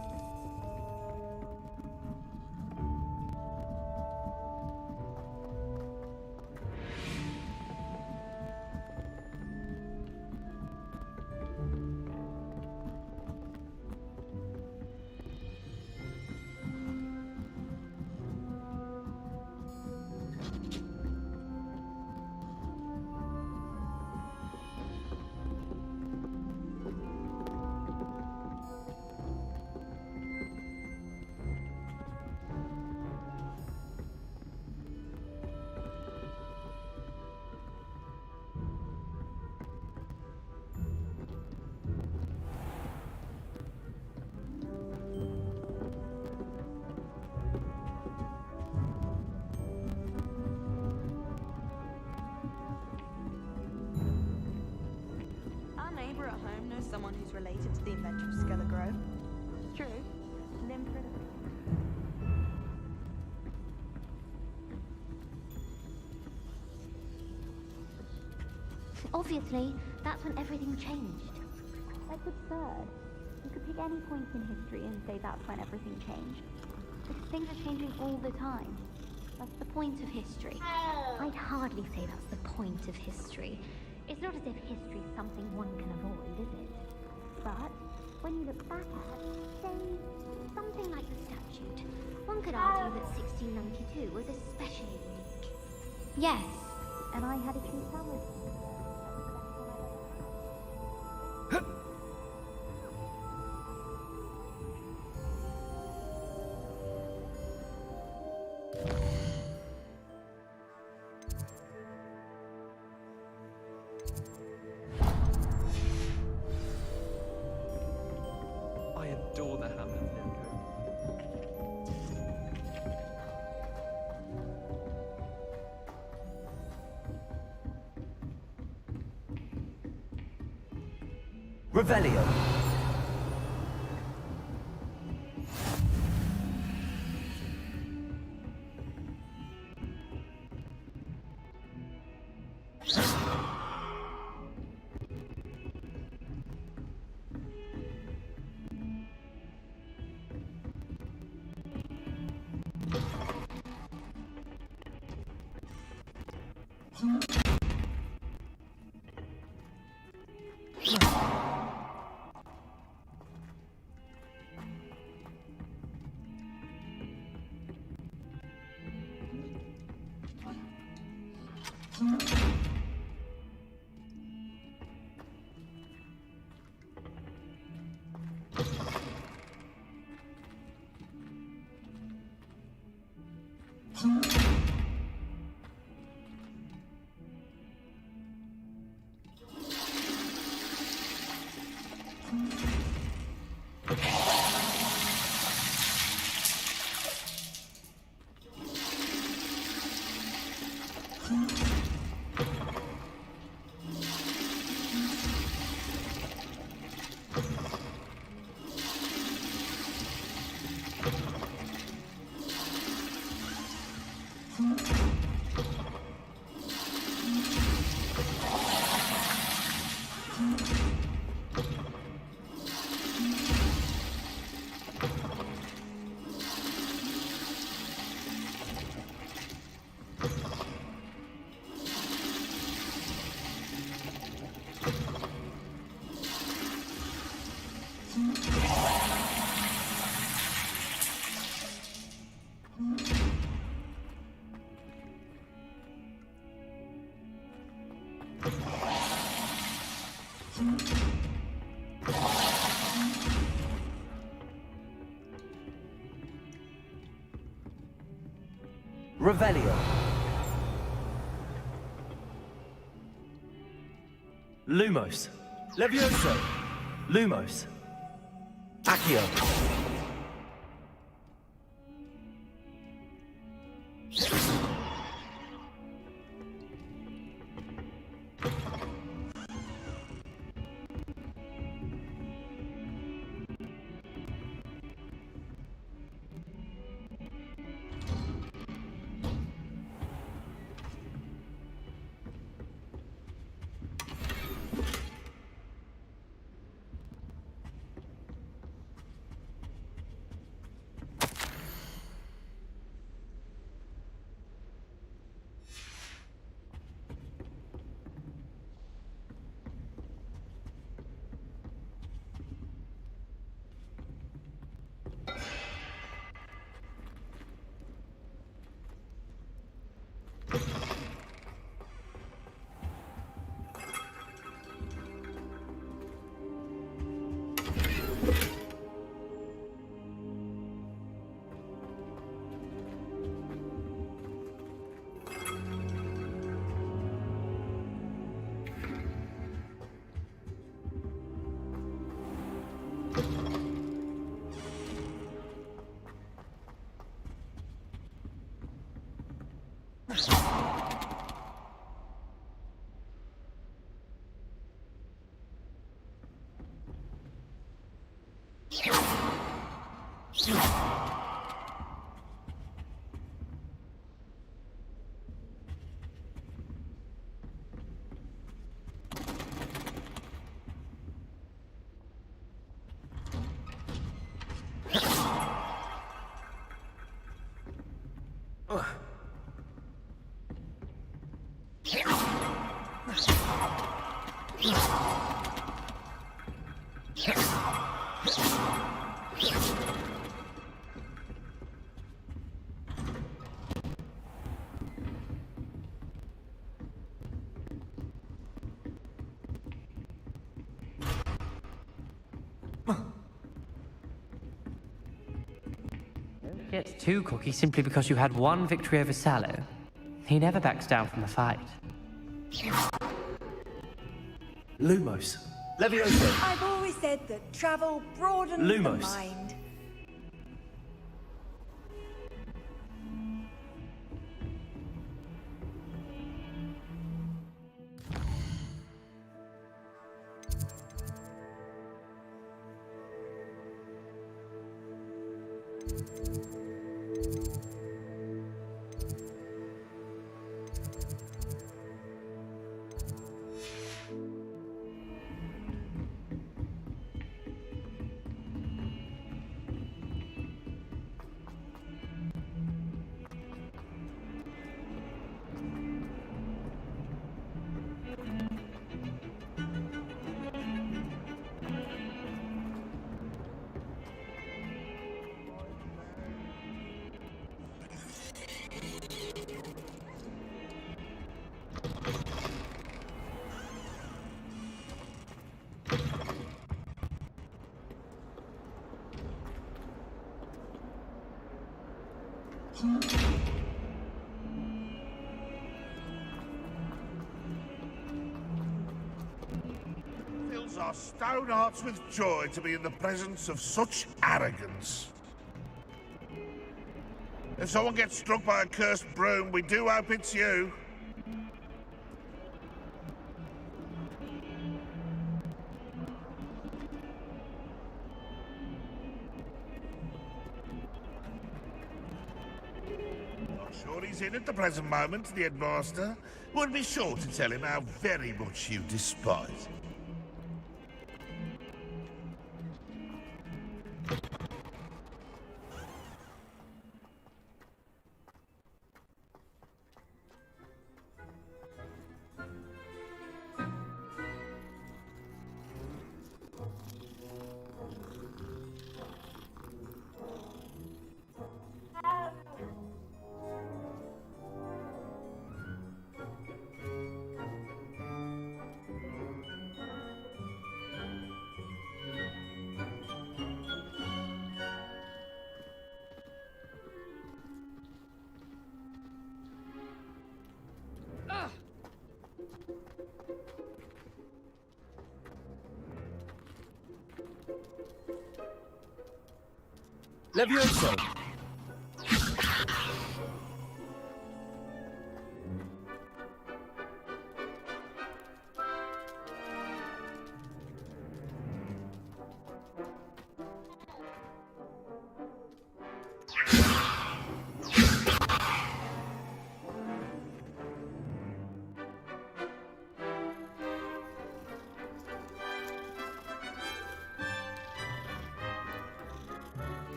Our neighbour at home knows someone who's related to the inventor of Skelegrow. It's true. Limford. Obviously, that's when everything changed. That's absurd. You could pick any point in history and say that's when everything changed. Because things are changing all the time. That's the point of history. I'd hardly say that's the point of history. It's not as if history's something one can avoid, is it? But when you look back at, say, something like the statute, one could argue that 1692 was especially unique. Yes, and I had a true talent. I adore the Hamlet Nimco. Revelio. Revelio. Lumos. Levioso. Lumos. Accio. Get too cocky simply because you had one victory over Sallow. He never backs down from a fight. Lumos. Levioso. I've always said that travel broadens the Lumos. mind. Fills our stone hearts with joy to be in the presence of such arrogance. If someone gets struck by a cursed broom, we do hope it's you. Not sure he's in at the present moment, the headmaster. Would be sure to tell him how very much you despise him. Levioso.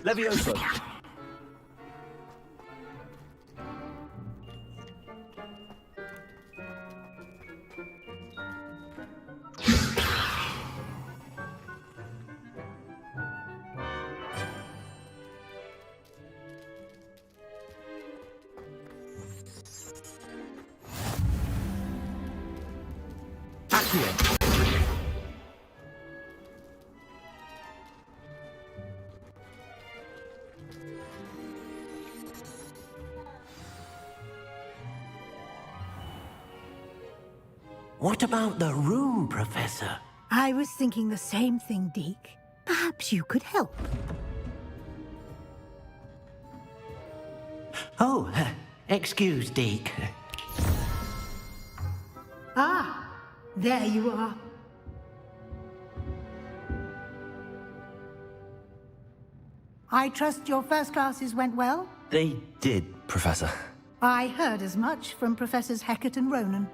Levioso. Accio. What about the room, Professor? I was thinking the same thing, Deke. Perhaps Perhaps you could help. Oh, excuse, Deke. Ah, there you are. I trust your first classes went well? They did, Professor. I heard as much from Professors Hecat and Ronan.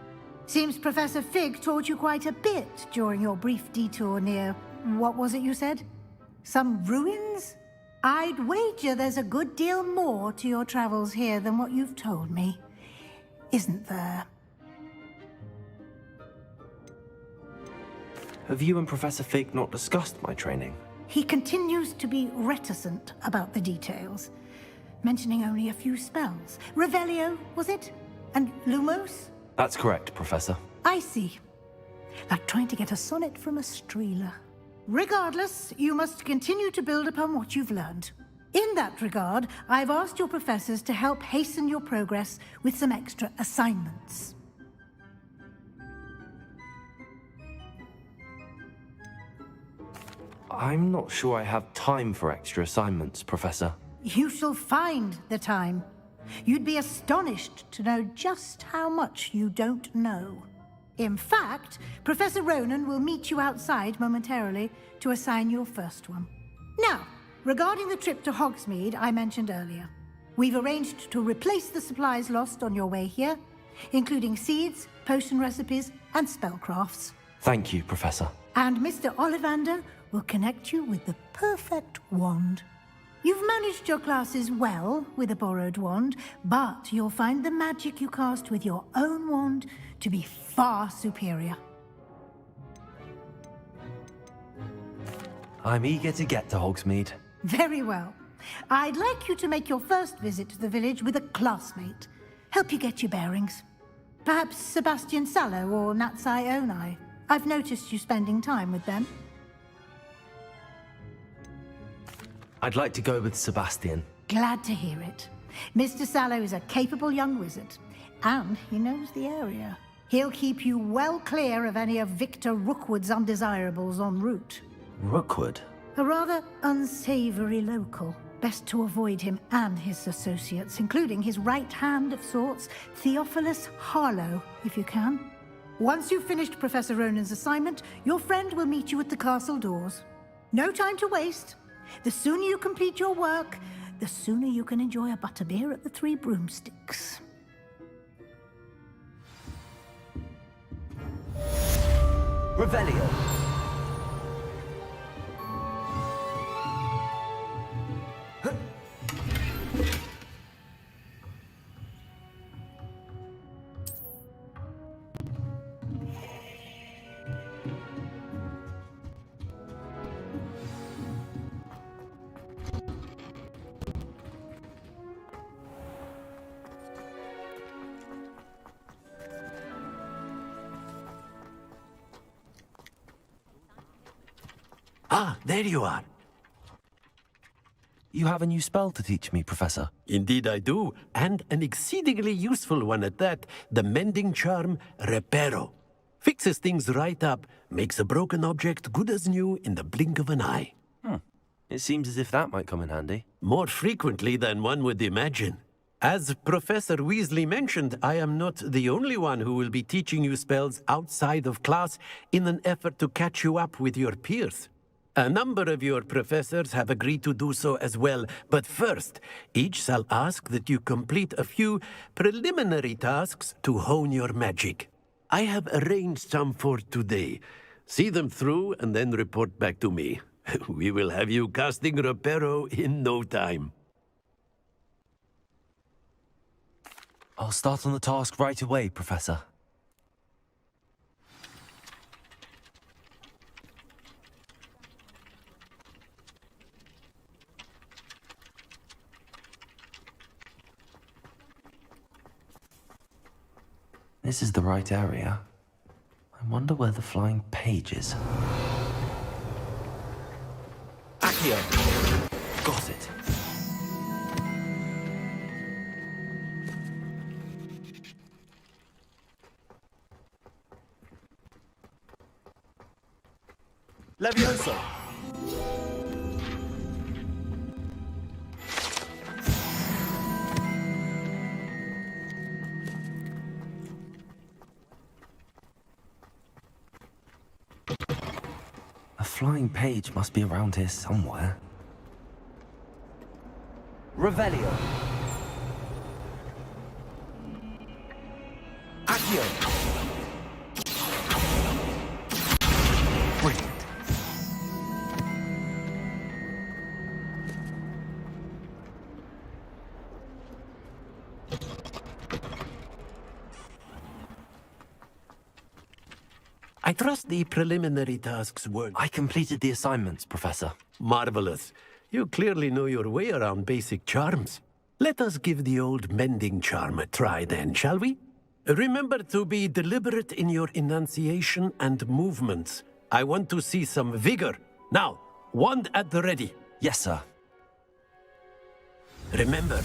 Seems Professor Fig taught you quite a bit during your brief detour near... what was it you said? Some ruins? I'd wager there's a good deal more to your travels here than what you've told me. Isn't there? Have you and Professor Fig not discussed my training? He continues to be reticent about the details, mentioning only a few spells. Revelio, was it? And Lumos? That's correct, Professor. I see. Like trying to get a sonnet from a streeler. Regardless, you must continue to build upon what you've learned. In that regard, I've asked your professors to help hasten your progress with some extra assignments. I'm not sure I have time for extra assignments, Professor. You shall find the time. You'd be astonished to know just how much you don't know. In fact, Professor Ronan will meet you outside momentarily to assign your first one. Now, regarding the trip to Hogsmeade I mentioned earlier, we've arranged to replace the supplies lost on your way here, including seeds, potion recipes, and spellcrafts. Thank you, Professor. And Mr. Ollivander will connect you with the perfect wand. You've managed your classes well with a borrowed wand, but you'll find the magic you cast with your own wand to be far superior. I'm eager to get to Hogsmeade. Very well. I'd like you to make your first visit to the village with a classmate. Help you get your bearings. Perhaps Sebastian Sallow or Natsai Onai. I've noticed you spending time with them. I'd like to go with Sebastian. Glad to hear it. Mr. Sallow is a capable young wizard, and he knows the area. He'll keep you well clear of any of Victor Rookwood's undesirables en route. Rookwood? A rather unsavory local. Best to avoid him and his associates, including his right hand of sorts, Theophilus Harlow, if you can. Once you've finished Professor Ronan's assignment, your friend will meet you at the castle doors. No time to waste. The sooner you complete your work, the sooner you can enjoy a butterbeer at the Three Broomsticks. Revelio. Ah, there you are. You have a new spell to teach me, Professor. Indeed I do, and an exceedingly useful one at that. The mending charm, Reparo. Fixes things right up, makes a broken object good as new in the blink of an eye. It seems as if that might come in handy. More frequently than one would imagine. As Professor Weasley mentioned, I am not the only one who will be teaching you spells outside of class in an effort to catch you up with your peers. A number of your professors have agreed to do so as well, but first, each shall ask that you complete a few preliminary tasks to hone your magic. I have arranged some for today. See them through and then report back to me. We will have you casting Reparo in no time. I'll start on the task right away, Professor. This is the right area. I wonder where the flying page is. Accio! Got it. Levioso! A flying page must be around here somewhere. Revelio. Accio. Brilliant. I trust the preliminary tasks were... I completed the assignments, Professor. Marvelous. You clearly know your way around basic charms. Let us give the old mending charm a try then, shall we? Remember to be deliberate in your enunciation and movements. I want to see some vigor. Now, wand at the ready. Yes, sir. Remember,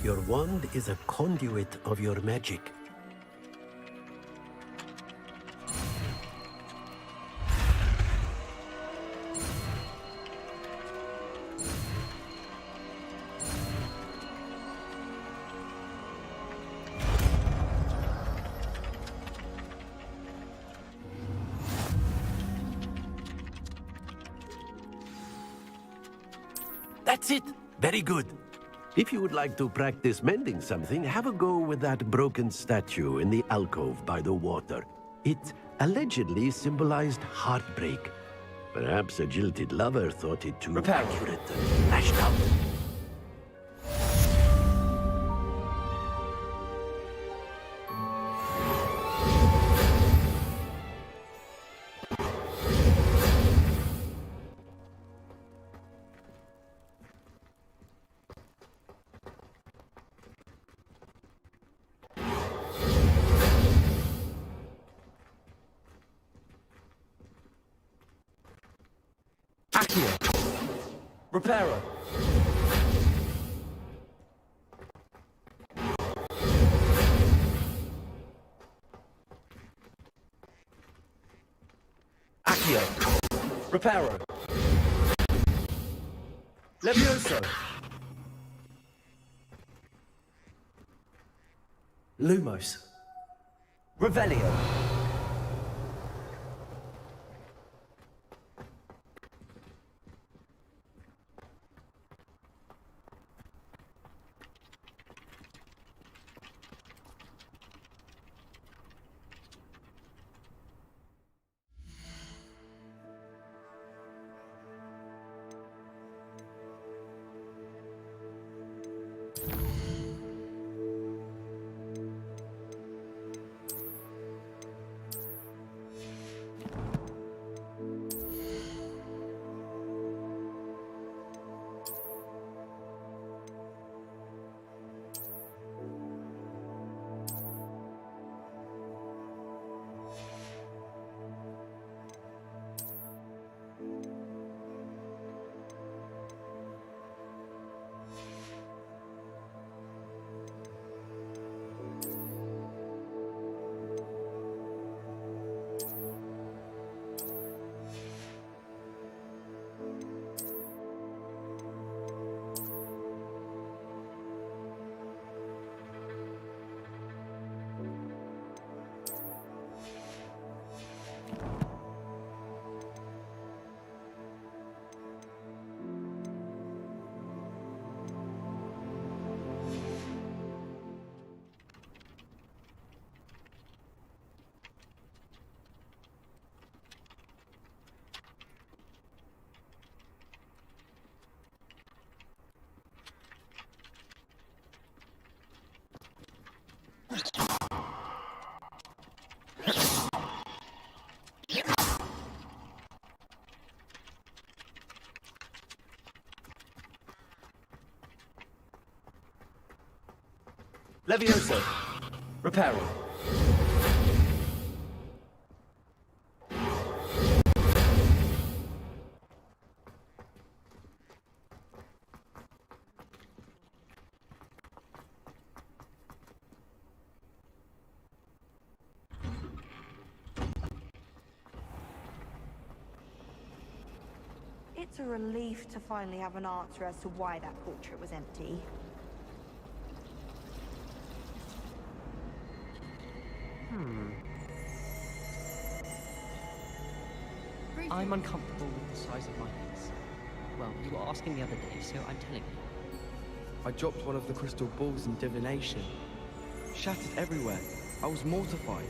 your wand is a conduit of your magic. That's it. Very good. If you would like to practice mending something, have a go with that broken statue in the alcove by the water. It allegedly symbolized heartbreak. Perhaps a jilted lover thought it too accurate and lashed out. Accio. Reparo. Accio. Reparo. Levioso. Lumos. Revelio. Levioso. Reparo. It's a relief to finally have an answer as to why that portrait was empty. I'm uncomfortable with the size of my piece. Well, you were asking the other day, so I'm telling you. I dropped one of the crystal balls in divination. Shattered everywhere. I was mortified.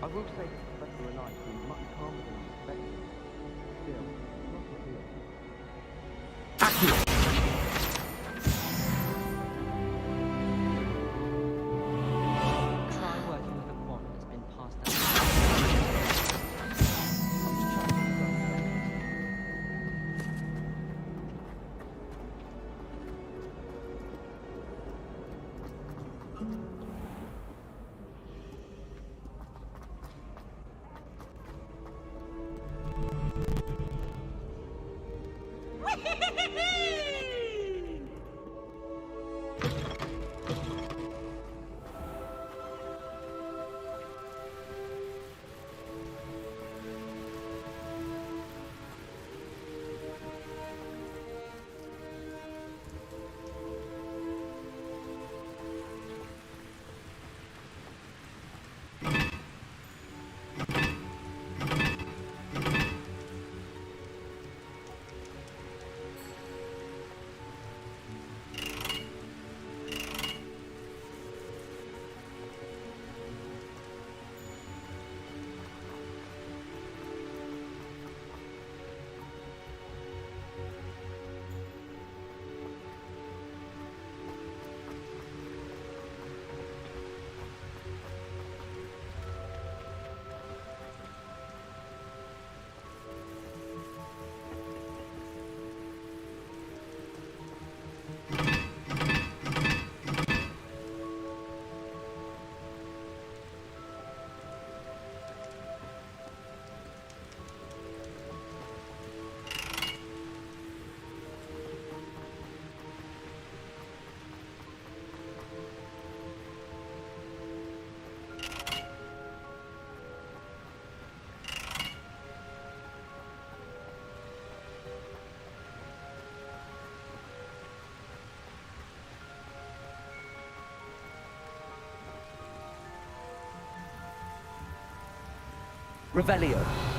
I will say that Professor and I seemed much calmer than I expected. Still, not ideal. Accurate! Try working with a wand that's been passed down. Revelio.